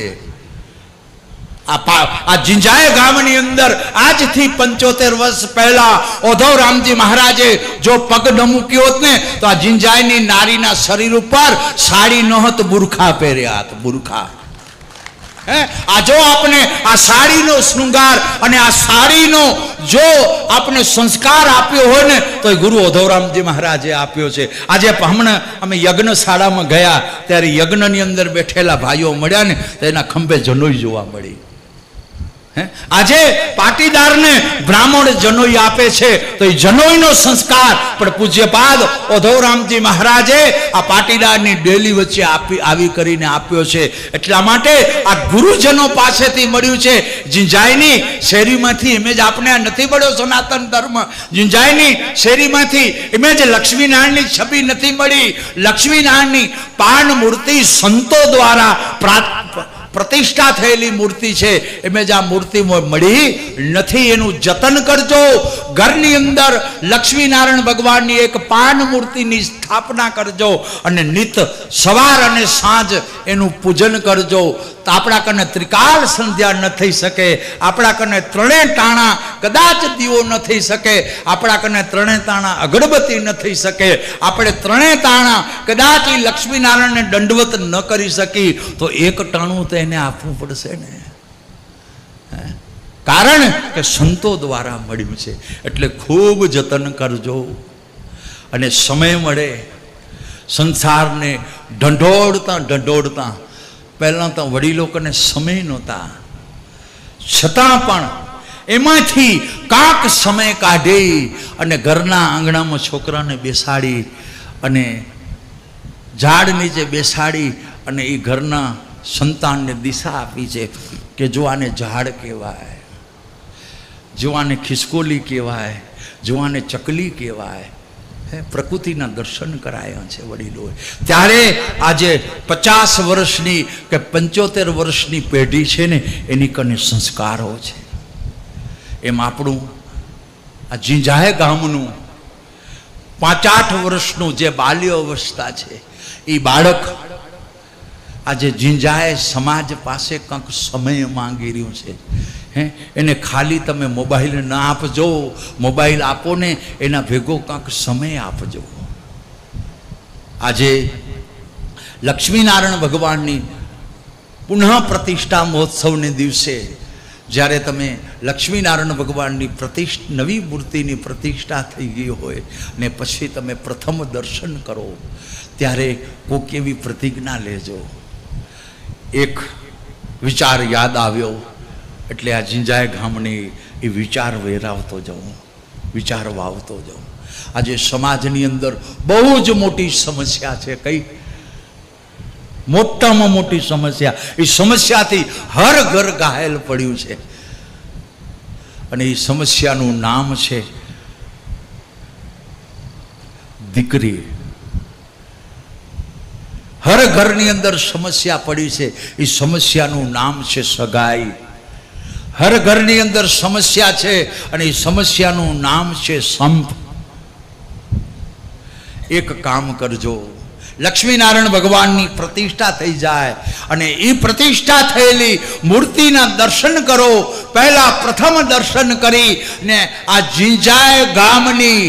આ જિંજાય ગામની અંદર આજથી 75 વર્ષ પહેલા ઉદ્ધવરામજી મહારાજે જો પગ ન મૂક્યો હોત ને તો આ જિંજાયની નારીના શરીર ઉપર સાડી નહોત, બુરખા પહેર્યા હતા. બુરખા. આ જો આપણે આ સાડીનો શૃંગાર અને આ સાડીનો જો આપણે સંસ્કાર આપ્યો હોય ને તો એ ગુરુ ઉદ્ધવરામજી મહારાજે આપ્યો છે. આજે હમણાં અમે યજ્ઞશાળામાં ગયા ત્યારે યજ્ઞની અંદર બેઠેલા ભાઈઓ મળ્યા ને તો એના ખંભે જનોઈ જોવા મળી. આજે પાટીદારને બ્રાહ્મણ જનોઈ આપે છે તો એ જનોઈનો સંસ્કાર પણ પૂજ્યપાદ ઉદ્ધવરામજી મહારાજે આ પાટીદારની ડેલી વચ્ચે આવી કરીને આપ્યો છે. એટલા માટે આ ગુરુજનો પાસેથી મળ્યું છે. જિંજાઈની શેરીમાંથી ઇમેજ આપણે નથી મળ્યો સનાતન ધર્મ. જિંજાઈની શેરીમાંથી ઇમેજ લક્ષ્મીનારાયણની છબી નથી મળી. લક્ષ્મીનારાયણની પાન મૂર્તિ સંતો દ્વારા પ્રતિષ્ઠા થયેલી મૂર્તિ છે, એમ જ આ મૂર્તિ મળી નથી. એનું જતન કરજો. ઘરની અંદર લક્ષ્મીનારાયણ ભગવાનની એક પાન મૂર્તિની સ્થાપના કરજો અને નિત સવાર અને સાંજ એનું પૂજન કરજો. તો આપણા કને ત્રિકાળ સંધ્યા ન થઈ શકે, આપણા કને ત્રણે ટાણા કદાચ દીવો ન થઈ શકે, આપણા કને ત્રણે તાણા અગરબત્તી ન થઈ શકે, આપણે ત્રણે તાણા કદાચ એ લક્ષ્મીનારાયણને દંડવત ન કરી શકી, તો એક ટાણું તો એને આપવું પડશે ને. કારણ કે સંતો દ્વારા મળ્યું છે. એટલે ખૂબ જતન કરજો. અને સમય મળે સંસારને ઢંઢોળતા પહેલાં તો વડીલો કને સમય નહોતા, છતાં પણ એમાંથી કાંક સમય કાઢી અને ઘરના આંગણામાં છોકરાને બેસાડી અને ઝાડ નીચે બેસાડી અને એ ઘરના સંતાનને દિશા આપી છે કે જો આને ઝાડ કહેવાય, જો આને ખિસકોલી કહેવાય, જો આને ચકલી કહેવાય. પ્રકૃતિના દર્શન કરાયા છે વડીલોએ. ત્યારે આજે 50 વર્ષની કે 75 વર્ષની પેઢી છે ને, એની કને સંસ્કારો છે. એમ આપણું આ ઝીંઝાએ ગામનું 5-8 વર્ષનું જે બાલ્ય અવસ્થા છે, એ બાળક આજે ઝીંઝાએ સમાજ પાસે કંઈક સમય માંગી રહ્યું છે. એને ખાલી તમે મોબાઈલ ના આપજો, મોબાઈલ આપો ને એના ભેગો કાંક સમય આપજો. આજે લક્ષ્મીનારાયણ ભગવાનની પુનઃ પ્રતિષ્ઠા મહોત્સવને દિવસે જ્યારે તમે લક્ષ્મીનારાયણ ભગવાનની નવી મૂર્તિની પ્રતિષ્ઠા થઈ ગઈ હોય ને પછી તમે પ્રથમ દર્શન કરો, ત્યારે કોઈક એવી પ્રતિજ્ઞા લેજો. એક વિચાર યાદ આવ્યો એટલે આ ઝીંઝાએ ગામની એ વિચાર વેરાવતો જાઉં, વિચાર વાવતો જાઉં. આજે સમાજની અંદર બહુ જ મોટી સમસ્યા છે. કઈ મોટામાં મોટી સમસ્યા, એ સમસ્યાથી હર ઘર ઘાયલ પડ્યું છે. અને એ સમસ્યાનું નામ છે દીકરી. હર ઘરની અંદર સમસ્યા પડી છે. એ સમસ્યાનું નામ છે સગાઈ. હર ઘરની અંદર સમસ્યા છે અને એ સમસ્યાનું નામ છે સંપ. એક કામ કરજો, લક્ષ્મીનારાયણ ભગવાનની પ્રતિષ્ઠા થઈ જાય અને એ પ્રતિષ્ઠા થયેલી મૂર્તિના દર્શન કરો. પહેલા પ્રથમ દર્શન કરી ને આ ઝીંઝાએ ગામની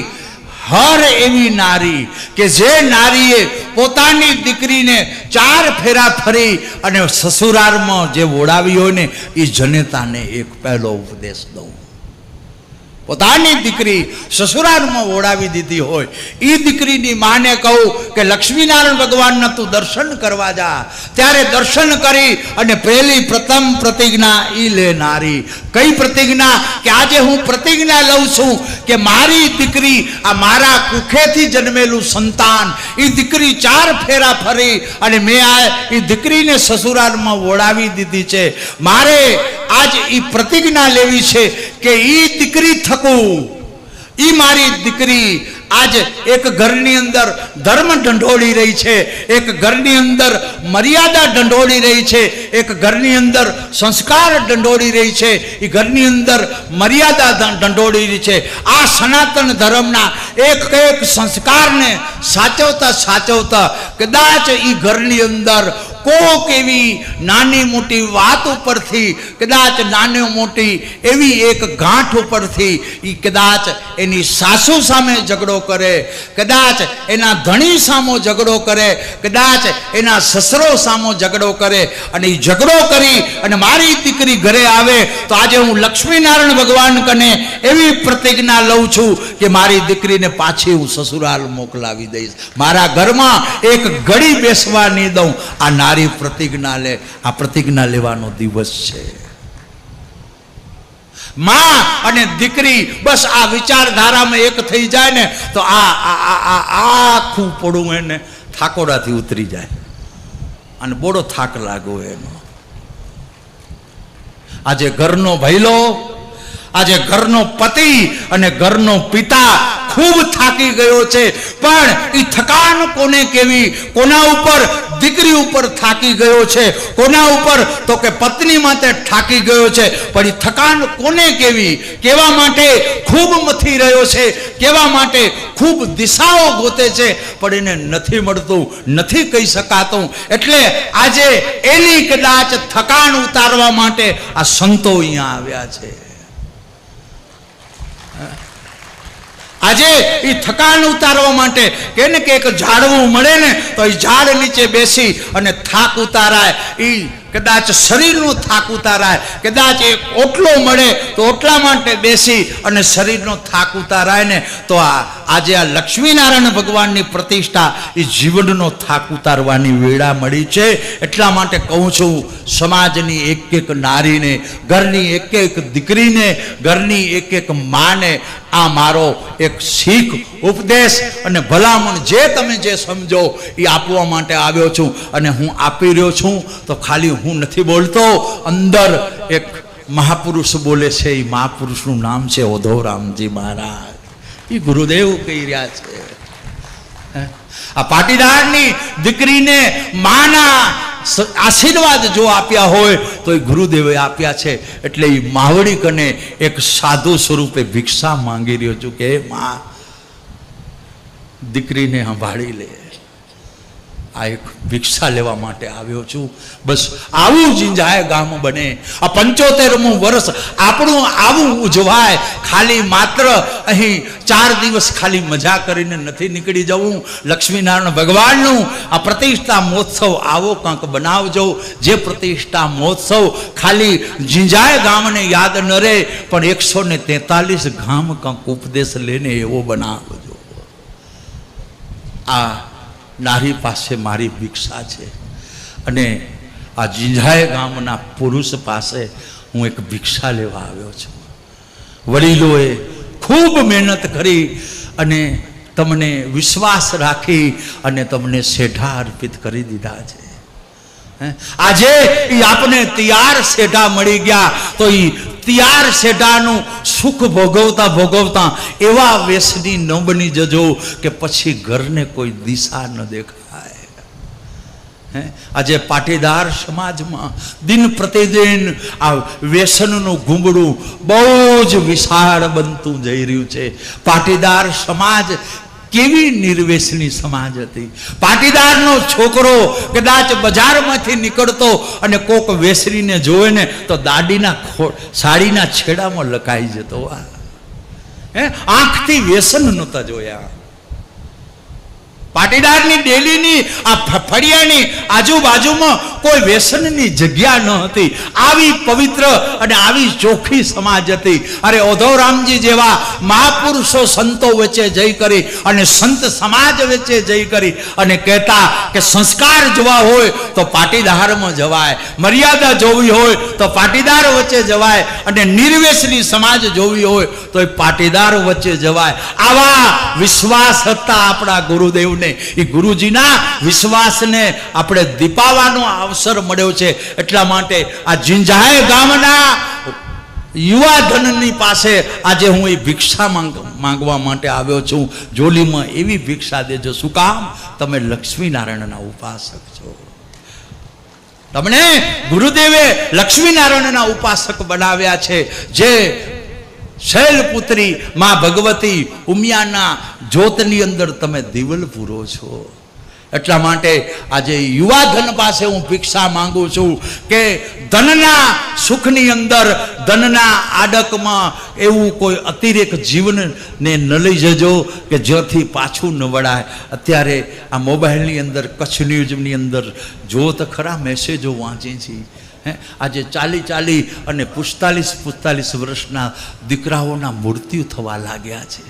હર એવી નારી કે જે નારીએ પોતાની દીકરીને 4 ફેરા ફરી અને સસુરાલમાં જે ઓળાવી હોય ને, એ જનેતાને એક પહેલો ઉપદેશ દઉં. પોતાની દીકરી સસુરાલમાં ઓળાવી દીધી હોય, એ દીકરીની માને કહું કે લક્ષ્મીનારાયણ ભગવાનના તું દર્શન કરવા જા. ત્યારે દર્શન કરી અને પહેલી પ્રથમ પ્રતિજ્ઞા એ લે નારી. કઈ પ્રતિજ્ઞા? કે આજે હું પ્રતિજ્ઞા લઉં છું કે મારી દીકરી, આ મારા કુખેથી જન્મેલું સંતાન, એ દીકરી 4 ફેરા ફરી અને મેં આ એ દીકરીને સસુરાલમાં ઓળાવી દીધી છે. મારે આજ એ પ્રતિજ્ઞા લેવી છે કે એ દીકરી થકું, એ મારી દીકરી આજ એક ઘરની અંદર ધર્મ ઢંઢોળી રહી છે, એક ઘરની અંદર મર્યાદા ઢંઢોળી રહી છે, એક ઘરની અંદર સંસ્કાર ઢંઢોળી રહી છે, એ ઘરની અંદર મર્યાદા ઢંઢોળી રહી છે. આ સનાતન ધર્મના એક એક સંસ્કારને સાચવતા સાચવતા કદાચ એ ઘરની અંદર કોક એવી નાની મોટી વાત ઉપરથી, કદાચ નાની મોટી એવી એક ગાંઠ ઉપરથી એ કદાચ એની સાસુ સામે ઝઘડો કરે, કદાચ એના ધણી સામો ઝઘડો કરે, કદાચ એના સસરો સામો ઝઘડો કરે અને એ ઝઘડો કરી અને મારી દીકરી ઘરે આવે, તો આજે હું લક્ષ્મીનારાયણ ભગવાન કને એવી પ્રતિજ્ઞા લઉં છું કે મારી દીકરીને પાછી હું સસુરાલ મોકલાવી દઈશ, મારા ઘરમાં એક ઘડી બેસવા નહીં દઉં. આ નારી પ્રતિજ્ઞા લે. આ પ્રતિજ્ઞા લેવાનો દિવસ છે. માં અને દીકરી બસ આ વિચારધારામાં એક થઈ જાય ને, તો આખું પડું એને થાકોડાથી ઉતરી જાય અને બોડો થાક લાગો એનો. આજે ઘરનો ભૈલો, આજે ઘરનો પતિ અને ઘરનો પિતા ખૂબ થાકી ગયો છે, પણ એ થકાન કોને કેવી? કોના ઉપર? દીકરી ઉપર થાકી ગયો છે. કોના ઉપર? તો કે પત્ની માટે થાકી ગયો છે. પણ એ થકાન કોને કેવી? કેવા માટે ખૂબ મથી રહ્યો છે, કેવા માટે ખૂબ દિશાઓ ગોતે છે, પણ એને નથી મળતું, નથી કહી શકાતું. એટલે આજે એની કદાચ થકાન ઉતારવા માટે આ સંતો અહીંયા આવ્યા છે. આજે એ થકાન ઉતારવા માટે કે ને કે એક ઝાડવું મળે ને તો એ ઝાડ નીચે બેસી અને થાક ઉતારાય. એ કદાચ શરીરનો થાક ઉતારાય, કદાચ એક ઓટલો મળે તો ઓટલા માટે બેસી અને શરીરનો થાક ઉતારાય ને તો આજે આ લક્ષ્મીનારાયણ ભગવાનની પ્રતિષ્ઠા એ જીવનનો થાક ઉતારવાની વેળા મળી છે. એટલા માટે કહું છું, સમાજની એક એક નારીને, ઘરની એક એક દીકરીને, ઘરની એક એક માને આ મારો એક શીખ, ઉપદેશ અને ભલામણ જે તમે જે સમજો એ આપવા માટે આવ્યો છું. અને હું આપી રહ્યો છું તો ખાલી હું નથી બોલતો, અંદર એક મહાપુરુષ બોલે છે. એ મહાપુરુષનું નામ છે ઓધવરામજી મહારાજ. એ ગુરુદેવ કહી રહ્યા છે, આ પાટીદારની દીકરીને માના આશીર્વાદ જો આપ્યા હોય તો એ ગુરુદેવે આપ્યા છે. એટલે એ માવડી કને એક સાધુ સ્વરૂપે ભિક્ષા માંગી રહ્યો છું કે માં દીકરીને સંભાળી લે. આ એક ભિક્ષા લેવા માટે આવ્યો છું. બસ આવું ઝીંઝાય ગામ બને. આ 75મું વર્ષ આપણું આવું ઉજવાય. ખાલી માત્ર અહીં 4 દિવસ ખાલી મજા કરીને નથી નીકળી જવું. લક્ષ્મીનારાયણ ભગવાનનું આ પ્રતિષ્ઠા મહોત્સવ આવો કંઈક બનાવજો. જે પ્રતિષ્ઠા મહોત્સવ ખાલી ઝીંઝાય ગામને યાદ ન રહે, પણ 143 ગામ કંઈક ઉપદેશ લઈને એવો બનાવજો. આ નારી પાસે મારી ભિક્ષા છે અને આ ઝીંઝાય ગામના પુરુષ પાસે હું એક ભિક્ષા લેવા આવ્યો છું. વડીલોએ ખૂબ મહેનત કરી અને તમને વિશ્વાસ રાખી અને તમને સેઢા અર્પિત કરી દીધા છે. આજે એ આપને તૈયાર સેઢા મળી ગયા તો એ તૈયાર સેઢાનું સુખ ભોગવતા ભોગવતા એવા વેસની ન બની જજો કે પછી ઘરને કોઈ દિશા ન દેખાય. આજે પાટીદાર સમાજમાં દિન પ્રતિદિન આ વ્યસનનું ઘૂંબડું બહુ જ વિશાળ બનતું જઈ રહ્યું છે. પાટીદાર સમાજ કેવી નિર્વેશની સમાજ હતી. પાટીદારનો છોકરો કદાચ બજારમાંથી નીકળતો અને કોક વેસરીને જોવે ને તો દાડીના સાડીના છેડામાં લકાઈ જતો. આંખથી વ્યસન નહોતા જોયા. પાટીદારની ડેલીની આ ફળિયાની આજુબાજુમાં કોઈ વ્યસનની જગ્યા ન હતી. આવી પવિત્ર અને આવી ચોખ્ખી સમાજ હતી. અરે ઓધવરામજી જેવા મહાપુરુષો સંતો વચ્ચે જઈ કરી અને સંત સમાજ વચ્ચે જઈ કરી અને કહેતા કે સંસ્કાર જોવા હોય તો પાટીદારમાં જવાય, મર્યાદા જોવી હોય તો પાટીદાર વચ્ચે જવાય, અને નિર્વેશની સમાજ જોવી હોય તો એ પાટીદાર વચ્ચે જવાય. આવા વિશ્વાસ હતા આપણા ગુરુદેવને. એ ગુરુજીના વિશ્વાસને આપણે દીપાવાનો અવસર મળ્યો છે. એટલા માટે આ ઝીંઝાય ગામના યુવા ધનની પાસે આજે હું એ ભિક્ષા માંગવા માટે આવ્યો છું. જોલીમાં એવી ભિક્ષા દેજો. શું કામ? તમે લક્ષ્મીનારાયણના ઉપાસક છો. તમને ગુરુદેવે લક્ષ્મીનારાયણના ઉપાસક બનાવ્યા છે. જે શૈલપુત્રી માં ભગવતી ઉમિયાના જ્યોતની અંદર તમે દિવલ પૂરો છો. એટલા માટે આજે યુવા ધન પાસે હું ભિક્ષા માંગુ છું કે ધનના સુખની અંદર, ધનના આડકમાં એવું કોઈ અતિરેક જીવનને ન લઈ જજો કે જેથી પાછું ન વળાય. અત્યારે આ મોબાઈલની અંદર, કચ્છ ન્યૂઝની અંદર જો તો ખરા મેસેજો વાંચી છીએ. આજે 40 અને 45 વર્ષના દીકરાઓના મૃત્યુ થવા લાગ્યા છે.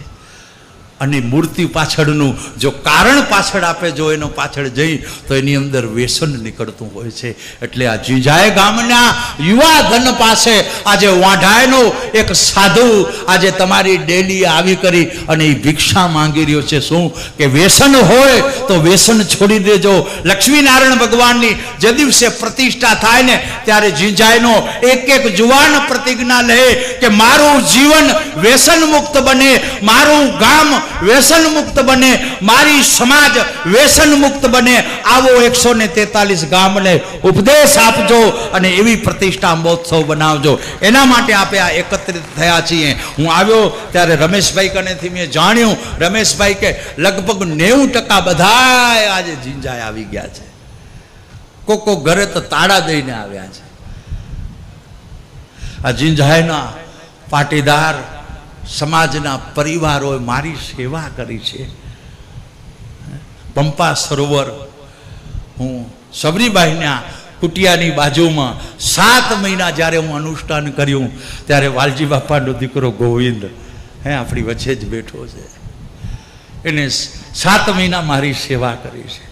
અને મૃત્યુ પાછળનું જો કારણ પાછળ આપે, જો એનો પાછળ જઈ તો એની અંદર વ્યસન નીકળતું હોય છે. એટલે આ ઝીંઝાય ગામના યુવા ધન પાસે આજે વાઢાયનો એક સાધુ આજે તમારી ડેલી આવી કરી અને એ ભિક્ષા માંગી રહ્યો છે. શું કે વ્યસન હોય તો વ્યસન છોડી દેજો. લક્ષ્મીનારાયણ ભગવાનની જે દિવસે પ્રતિષ્ઠા થાય ને ત્યારે ઝીંઝાયનો એક જુવાન પ્રતિજ્ઞા લે કે મારું જીવન વ્યસન મુક્ત બને, મારું ગામ વ્યસન મુક્ત બને, મારી સમાજ વ્યસન મુક્ત બને, આવો 143 ગામને ઉપદેશ આપજો અને એવી પ્રતિષ્ઠા મહોત્સવ બનાવજો. એના માટે આપણે આ એકત્રિત થયા છીએ. હું આવ્યો ત્યારે રમેશભાઈ કનેથી મેં જાણ્યું, રમેશભાઈ કે લગભગ 90% બધા આજે ઝીંઝાએ આવી ગયા છે. કોક ઘરે તો તાળા દઈને આવ્યા છે. આ ઝીંઝાઈના પાટીદાર સમાજના પરિવારોએ મારી સેવા કરી છે. પંપા સરોવર હું સબરીબાઈના કુટિયાની બાજુમાં 7 મહિના જ્યારે હું અનુષ્ઠાન કર્યું ત્યારે વાલજી બાપાનો દીકરો ગોવિંદ આપણી વચ્ચે જ બેઠો છે. એને 7 મહિના મારી સેવા કરી છે.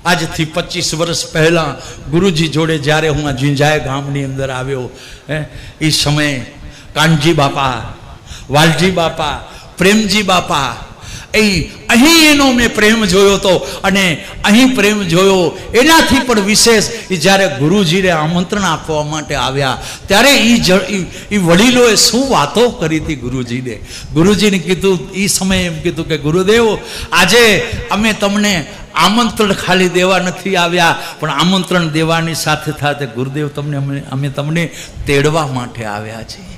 આજથી 25 વર્ષ પહેલાં ગુરુજી જોડે જ્યારે હું આ ઝીંઝાઈ ગામની અંદર આવ્યો, એ સમયે કાનજી બાપા, વાલજી બાપા, પ્રેમજી બાપા, અહીં એનો મેં પ્રેમ જોયો હતો. અને અહીં પ્રેમ જોયો એનાથી પણ વિશેષ એ જ્યારે ગુરુજીને આમંત્રણ આપવા માટે આવ્યા ત્યારે એ વડીલોએ શું વાતો કરી હતી ગુરુજીને. ગુરુજીને કીધું, એ સમયે એમ કીધું કે ગુરુદેવ, આજે અમે તમને આમંત્રણ ખાલી દેવા નથી આવ્યા, પણ આમંત્રણ દેવાની સાથે સાથે ગુરુદેવ અમે તમને તેડવા માટે આવ્યા છીએ.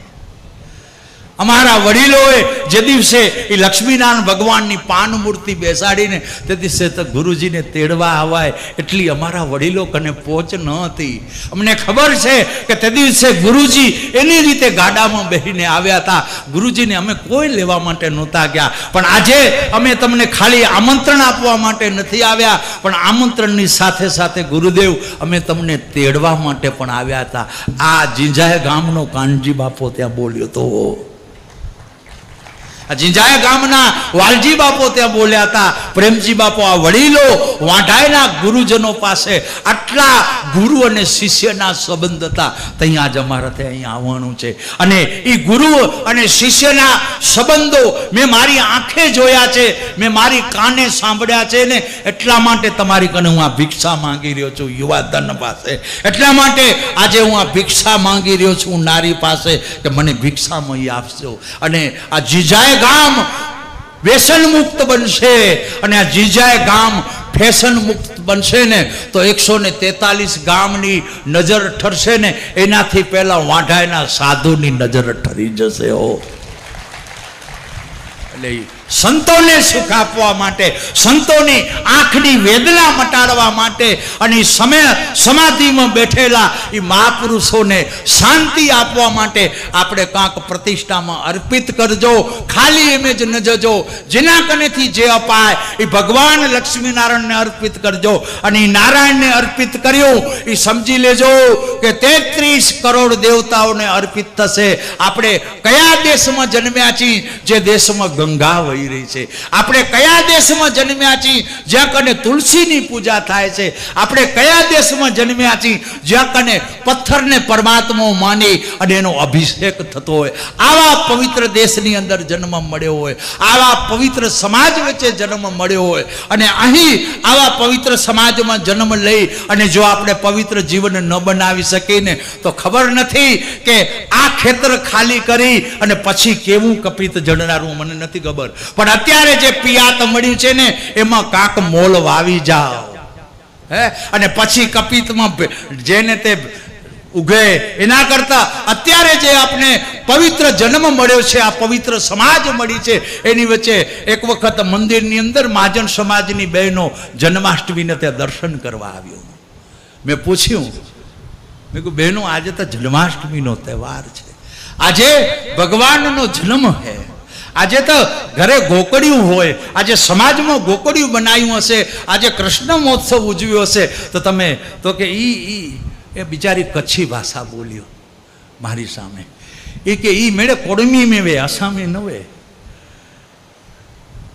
અમારા વડીલોએ જે દિવસે એ લક્ષ્મીનારાયણ ભગવાનની પાન મૂર્તિ બેસાડીને તે દિવસે તો ગુરુજીને તેડવા આવાય એટલી અમારા વડીલો કને પહોંચ ન હતી. અમને ખબર છે કે તે દિવસે ગુરુજી એની રીતે ગાડામાં બેસીને આવ્યા હતા. ગુરુજીને અમે કોઈ લેવા માટે નહોતા ગયા, પણ આજે અમે તમને ખાલી આમંત્રણ આપવા માટે નથી આવ્યા, પણ આમંત્રણની સાથે સાથે ગુરુદેવ અમે તમને તેડવા માટે પણ આવ્યા હતા. આ ઝીંઝાઈ ગામનો કાનજી બાપો ત્યાં બોલ્યો હતો. ઝીંઝાઈ ગામના વાલજી બાપો ત્યાં બોલ્યા હતા. પ્રેમજી બાપો, આ વડીલો વાંઢાઈના ગુરુજનો પાસે આટલા ગુરુ અને શિષ્યના સંબંધ હતા. ત્યાં જ અમારે ત્યાં અહીં આવવાનું છે. અને એ ગુરુ અને શિષ્યના સંબંધો મેં મારી આંખે જોયા છે, મેં મારી કાને સાંભળ્યા છે ને એટલા માટે તમારી કને હું આ ભિક્ષા માંગી રહ્યો છું યુવાધન પાસે. એટલા માટે આજે હું આ ભિક્ષા માંગી રહ્યો છું નારી પાસે કે મને ભિક્ષા મળી આપજો. અને આ ઝીંઝાઈ ગામ વ્યસન મુક્ત બનશે અને આ ઝીંઝાઈ ગામ ફેશન મુક્ત બનશે ને તો 143 ગામની નજર ઠરશે ને એનાથી પહેલા વાંઢાઈના સાધુની નજર ઠરી જશે. એટલે સંતોને સુખ આપવા માટે, સંતોની આંખની વેદના મટાડવા માટે અને સમાધિમાં બેઠેલા એ મહાપુરુષોને શાંતિ આપવા માટે આપણે કાંક પ્રતિષ્ઠામાં અર્પિત કરજો. ખાલી એમ જ ન જજો. જેના કનેથી જે અપાય એ ભગવાન લક્ષ્મીનારાયણને અર્પિત કરજો. અને એ નારાયણને અર્પિત કર્યું એ સમજી લેજો કે 33 કરોડ દેવતાઓને અર્પિત થશે. આપણે કયા દેશમાં જન્મ્યા છીએ જે દેશમાં ગંગા વહી રહી છે? આપણે કયા દેશમાં જન્મ્યા છીએ જ્યાં કને તુલસીની પૂજા થાય છે? આપણે કયા દેશમાં જન્મ્યા છીએ જ્યાં કને પથ્થરને પરમાત્મા માની અને એનો અભિષેક થતો હોય? આવા પવિત્ર દેશની અંદર જન્મ મળ્યો હોય, આવા પવિત્ર સમાજ વચ્ચે જન્મ મળ્યો હોય અને અહીં આવા પવિત્ર સમાજમાં જન્મ લઈ અને જો આપણે પવિત્ર જીવન ન બનાવી શકીએ ને તો ખબર નથી કે આ ખેતર ખાલી કરી અને પછી કેવું કપિત જડનારું મને નથી ખબર, પણ અત્યારે જે પિયાત મળ્યું છે ને એમાં કાંક મોલ વાવી જાઓ અને પછી કપિતમાં જેને તે ઉગે એના કરતા અત્યારે જે આપણે પવિત્ર જન્મ મળ્યો છે, આ પવિત્ર સમાજ મળી છે, એની વચ્ચે એક વખત મંદિરની અંદર મહાજન સમાજની બહેનો જન્માષ્ટમીને ત્યાં દર્શન કરવા આવ્યો. મેં પૂછ્યું, મેં કહ્યું બહેનો આજે તો જન્માષ્ટમીનો તહેવાર છે, આજે ભગવાનનો જન્મ છે, આજે તો ઘરે ગોકળિયું હોય, આજે સમાજમાં ગોકળિયું બનાવ્યું હશે, આજે કૃષ્ણ મહોત્સવ ઉજવ્યો હશે તો તમે તો કે એ બિચારી કચ્છી ભાષા બોલ્યો મારી સામે. એ કે ઈ મેળે કોડમી મેવે આસામી નવે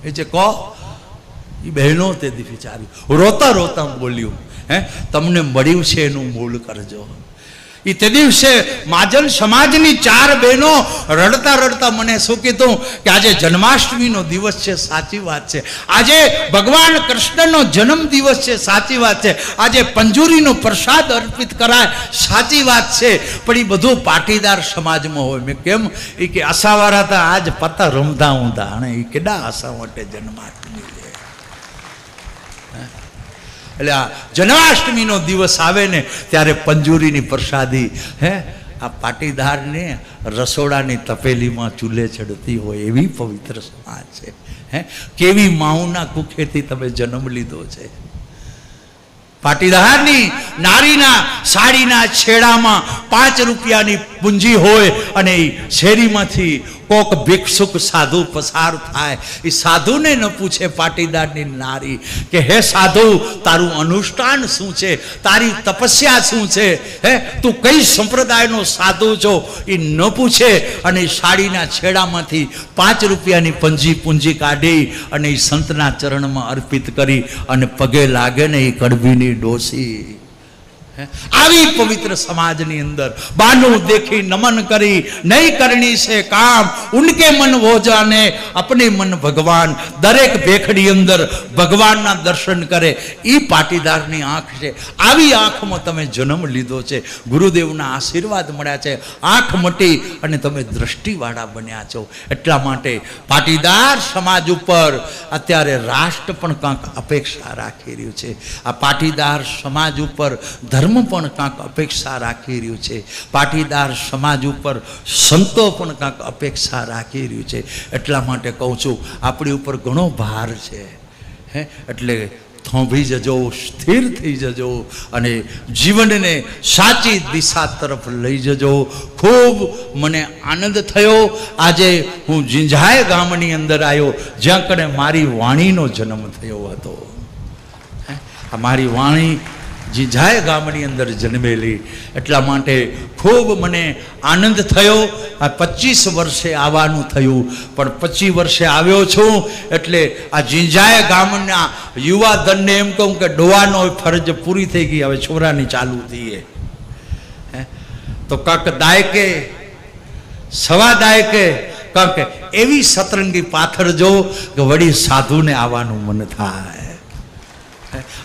એ જે કહો એ બહેનો તે બિચારી રોતા રોતા બોલ્યું, તમને મળ્યું છે એનું મૂળ કરજો. એ તે દિવસે મહાજન સમાજની 4 બહેનો રડતા રડતા મને શું કીધું કે આજે જન્માષ્ટમીનો દિવસ છે, સાચી વાત છે. આજે ભગવાન કૃષ્ણનો જન્મ દિવસ છે, સાચી વાત છે. આજે પંજુરીનો પ્રસાદ અર્પિત કરાય, સાચી વાત છે. પણ એ બધું પાટીદાર સમાજમાં હોય. મેં કેમ? એ કે આશાવાળા હતા આજ પતા રમતા ઊંધા અને એ કેડા આશા માટે જન્માષ્ટમી છે. એટલે આ જન્માષ્ટમીનો દિવસ આવે ને ત્યારે પંજુરીની પ્રસાદી આ પાટીદારને રસોડાની તપેલીમાં ચૂલે ચડતી હોય એવી પવિત્ર સમાજ છે. કેવી માઉના કુખેથી તમે જન્મ લીધો છે. પાટીદારની નારીના સાડીના છેડામાં 5 રૂપિયાની પૂંજી હોય અને એ શેરીમાંથી કોક ભિક્ષુક સાધુ પસાર થાય, એ સાધુને ન પૂછે પાટીદારની નારી કે હે સાધુ તારું અનુષ્ઠાન શું છે, તારી તપસ્યા શું છે, તું કઈ સંપ્રદાયનો સાધુ છો, એ ન પૂછે. અને એ સાડીના છેડામાંથી 5 રૂપિયાની પૂંજી કાઢી અને એ સંતના ચરણમાં અર્પિત કરી અને પગે લાગે ને એ કડબીની ડોસી. આવી પવિત્ર સમાજની અંદર બાનું દેખી નમન કરી નહીં કરણી છે કામ ઉનકે મન હો જાને અપને મન ભગવાન. દરેક ભેખડી અંદર ભગવાનના દર્શન કરે એ પાટીદારની આંખ છે. આવી આંખમાં તમે જન્મ લીધો છે, ગુરુદેવના આશીર્વાદ મળ્યા છે, આંખ મટી અને તમે દ્રષ્ટિવાળા બન્યા છો. એટલા માટે પાટીદાર સમાજ ઉપર અત્યારે રાષ્ટ્ર પણ કાંક અપેક્ષા રાખી રહ્યું છે. આ પાટીદાર સમાજ ઉપર ધર્મ પણ કાંક અપેક્ષા રાખી રહ્યું છે. પાટીદાર સમાજ ઉપર સંતો પણ કાંક અપેક્ષા રાખી રહ્યું છે. એટલા માટે કહું છું આપણી ઉપર ઘણો ભાર છે. એટલે થોભી જજો, સ્થિર થઈ જજો અને જીવનને સાચી દિશા તરફ લઈ જજો. ખૂબ મને આનંદ થયો. આજે હું ઝીંઝાય ગામની અંદર આવ્યો જ્યાં કણે મારી વાણીનો જન્મ થયો હતો. મારી વાણી ઝીંઝાય ગામની અંદર જન્મેલી. એટલા માટે ખૂબ મને આનંદ થયો. આ 25 વર્ષે આવવાનું થયું, પણ 25 વર્ષે આવ્યો છું એટલે આ ઝીંઝાય ગામના યુવા ધનને એમ કહું કે ડોવાનો ફરજ પૂરી થઈ ગઈ, હવે છોરાની ચાલુ થઈએ. તો કાંક દાયકે સવા દાયકે કાંક એવી સતરંગી પાથર જો કે વળી સાધુને આવવાનું મન થાય.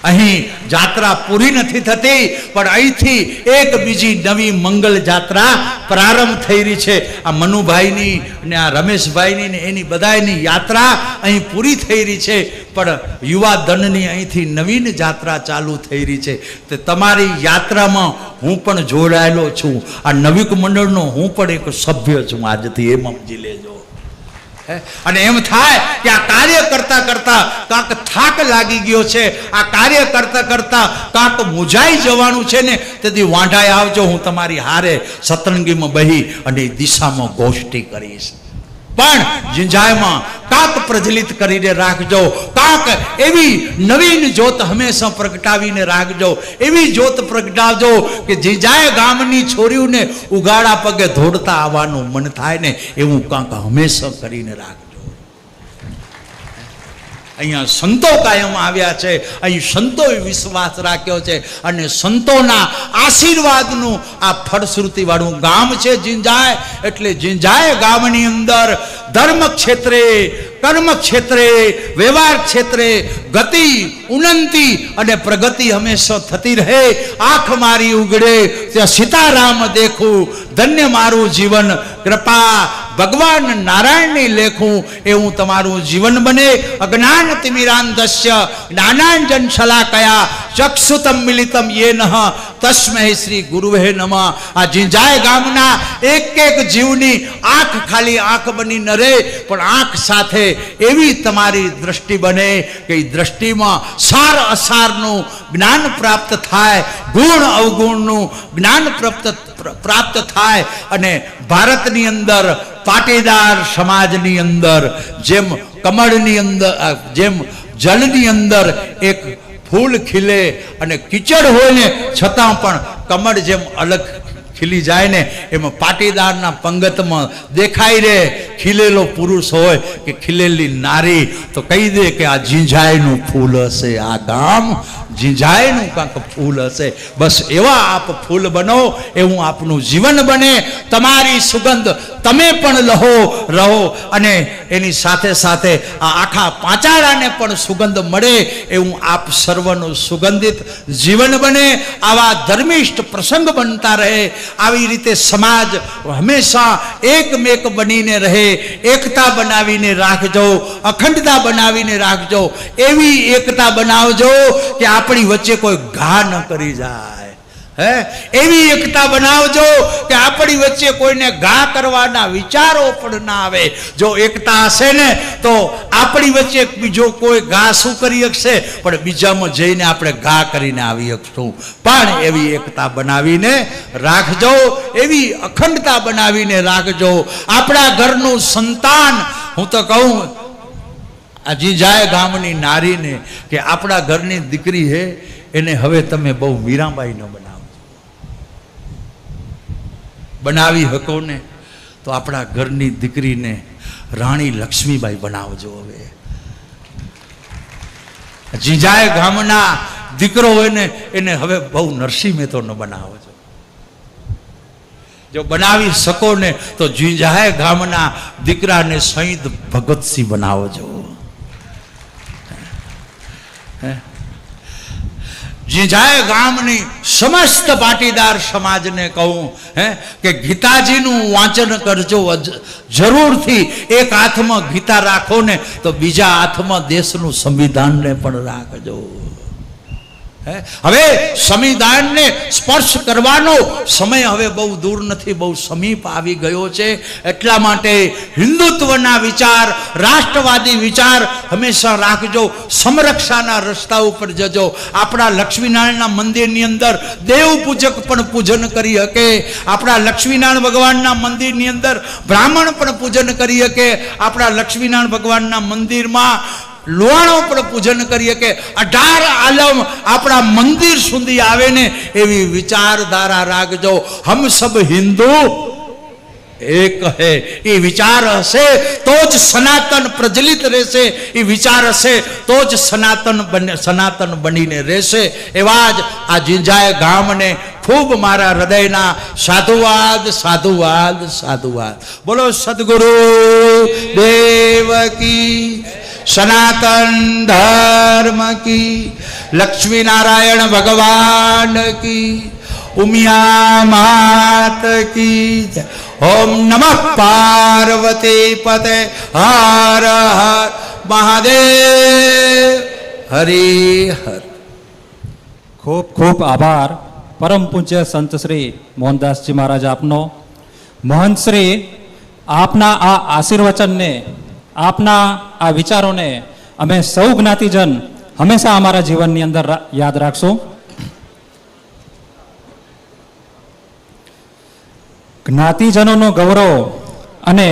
અહીં જાત્રા પૂરી નથી થતી, પણ અહીંથી એક બીજી નવી મંગલ જાત્રા પ્રારંભ થઈ રહી છે. આ મનુભાઈની ને આ રમેશભાઈની ને એની બધાની યાત્રા અહીં પૂરી થઈ રહી છે, પણ યુવા ધનની અહીંથી નવીન જાત્રા ચાલુ થઈ રહી છે. તો તમારી યાત્રામાં હું પણ જોડાયેલો છું. આ નવિક મંડળનો હું પણ એક સભ્ય છું આજથી, એમ સમજી લેજો. અને એમ થાય કે આ કાર્ય કરતા કરતા કાંક થાક લાગી ગયો છે, આ કાર્ય કરતા કરતા કાંક મુજાઈ જવાનું છે ને, તેથી વાંઢાએ આવજો, હું તમારી હારે સતરંગીમાં બહી અને દિશામાં ગોષ્ઠી કરીશ. પણ ઝીંઝાયમાં કાંક પ્રજ્વલિત કરીને રાખજો, કાંક એવી નવીન જ્યોત હંમેશા પ્રગટાવીને રાખજો. એવી જ્યોત પ્રગટાવજો કે ઝીંઝાય ગામની છોરીઓને ઉગાડા પગે દોડતા આવવાનું મન થાય ને, એવું કાંક હંમેશા કરીને રાખજો. અહીંયા સંતો કાયમ આવ્યા છે, અહીં સંતોએ વિશ્વાસ રાખ્યો છે અને સંતોના આશીર્વાદનું આ ફળશ્રુતિવાળું ગામ છે ઝીંઝાય. એટલે ઝીંઝાય ગામની અંદર ધર્મ ક્ષેત્રે, કર્મ ક્ષેત્રે, વ્યવહાર ક્ષેત્રે ગતિ, ઉન્નતિ અને પ્રગતિ હંમેશા થતી રહે. આંખ મારી ઉગડે ત્યાં સીતારામ દેખું, ધન્ય મારું જીવન, કૃપા ભગવાન નારાયણની લેખું, એવું તમારું જીવન બને. અજ્ઞાન તિમિરાંધસ્ય જ્ઞાનાંજન શલાકયા ચક્ષુતમ મિલિતમ યેન તસ્મૈ શ્રી ગુરુવે નમઃ. આ ઝીંઝાય ગામના એક એક જીવની આંખ ખાલી આંખ બની ન રહે, પણ આંખ સાથે એવી તમારી દ્રષ્ટિ બને કે એ દ્રષ્ટિમાં સાર અસારનું જ્ઞાન પ્રાપ્ત થાય, ગુણ અવગુણનું જ્ઞાન પ્રાપ્ત થાય. અને ભારતની અંદર પાટીદાર સમાજની અંદર જેમ કમળની અંદર, જેમ જલની અંદર એક ફૂલ ખીલે અને કીચડ હોય ને છતાં પણ કમળ જેમ અલગ ખીલી જાય ને, એમાં પાટીદારના પંગતમાં દેખાય રે ખીલેલો પુરુષ હોય કે ખીલેલી નારી, તો કહી દે કે આ ઝીંઝાયનું ફૂલ હશે, આ ગામ ઝીંઝાયનું કાંક ફૂલ હશે. બસ એવા આપ ફૂલ બનો, એવું આપનું જીવન બને. તમારી સુગંધ તમે પણ રહો અને એની સાથે સાથે આ આખા પાંચાળાને પણ સુગંધ મળે એવું આપ સર્વનું સુગંધિત જીવન બને. આવા ધર્મિષ્ઠ પ્રસંગ બનતા રહે. આવી રીતે સમાજ હંમેશા એકમેક બનીને રહે. એકતા બનાવીને રાખજો, અખંડતા બનાવીને રાખજો. એવી એકતા બનાવજો કે આપણી વચ્ચે કોઈ ઘા ન કરી જાય. એવી એકતા બનાવજો કે આપણી વચ્ચે કોઈને ઘા કરવાના વિચારો પણ ના આવે. જો એકતા હશે ને તો આપણી વચ્ચે બીજો કોઈ ઘા શું કરી શકશે, પણ બીજામાં જઈને આપણે ઘા કરીને આવી શકશું. પણ એવી એકતા બનાવીને રાખજો, એવી અખંડતા બનાવીને રાખજો. આપણા ઘરનું સંતાન, હું તો કહું આ ઝીંઝાય ગામની નારીને કે આપણા ઘરની દીકરી હે, એને હવે તમે બહુ મીરાબાઈ ન બનાવી શકો ને તો આપણા ઘરની દીકરીને રાણી લક્ષ્મીબાઈ બનાવજો. હવે ઝીંઝાય ગામના દીકરો હોય ને એને હવે બહુ નરસિંહ મહેતો ન બનાવજો. જો બનાવી શકો ને તો ઝીંઝાય ગામના દીકરાને શહીદ ભગતસિંહ બનાવજો. ઝીંઝાય ગામની સમસ્ત પાટીદાર સમાજને કહું કે ગીતાજીનું વાંચન કરજો જરૂરથી. એક હાથમાં ગીતા રાખો ને તો બીજા હાથમાં દેશનું સંવિધાનને પણ રાખજો. હવે સંવિધાનને સ્પર્શ કરવાનો સમય હવે બહુ દૂર નથી, બહુ સમીપ આવી ગયો છે. એટલા માટે હિન્દુત્વના વિચાર, રાષ્ટ્રવાદી વિચાર હંમેશા રાખજો. સમરક્ષાના રસ્તા ઉપર જજો. આપણા લક્ષ્મીનારાયણના મંદિરની અંદર દેવ પૂજક પણ પૂજન કરી શકે. આપણા લક્ષ્મીનારાયણ ભગવાનના મંદિરની અંદર બ્રાહ્મણ પણ પૂજન કરી શકે. આપણા લક્ષ્મીનારાયણ ભગવાનના મંદિરમાં લોહાણો પણ પૂજન કરીએ કે 18 આલમ આપણા મંદિર સુધી આવે ને એવી વિચારધારા રાખજો. હમ સબ હિન્દુ એક હે, એ વિચાર હશે તો જ સનાતન પ્રજલિત રહેશે. એ વિચાર હશે તો જ સનાતન બનીને રહેશે. એવા જ આ ઝીંઝાય ગામને ખૂબ મારા હૃદયના સાધુવાદ સાધુવાદ સાધુવાદ. બોલો સદગુરુ દેવ કી, સનાતન ધર્મ કી, લક્ષ્મી નારાયણ ભગવાન કી, ઉમિયા માત કી જય. ઓમ નમઃ પાર્વતી પતે હર હર મહાદેવ. હરિ હર. ખૂબ ખૂબ આભાર પરમ પૂજ્ય સંત શ્રી મોહનદાસજી મહારાજ આપનો. મહંત શ્રી આપના આ આશીર્વચનને, આપના આ વિચારોને અમે સૌ જ્ઞાતિજન હંમેશા અમારા જીવનની અંદર યાદ રાખશું. જ્ઞાતિજનોનો ગૌરવ અને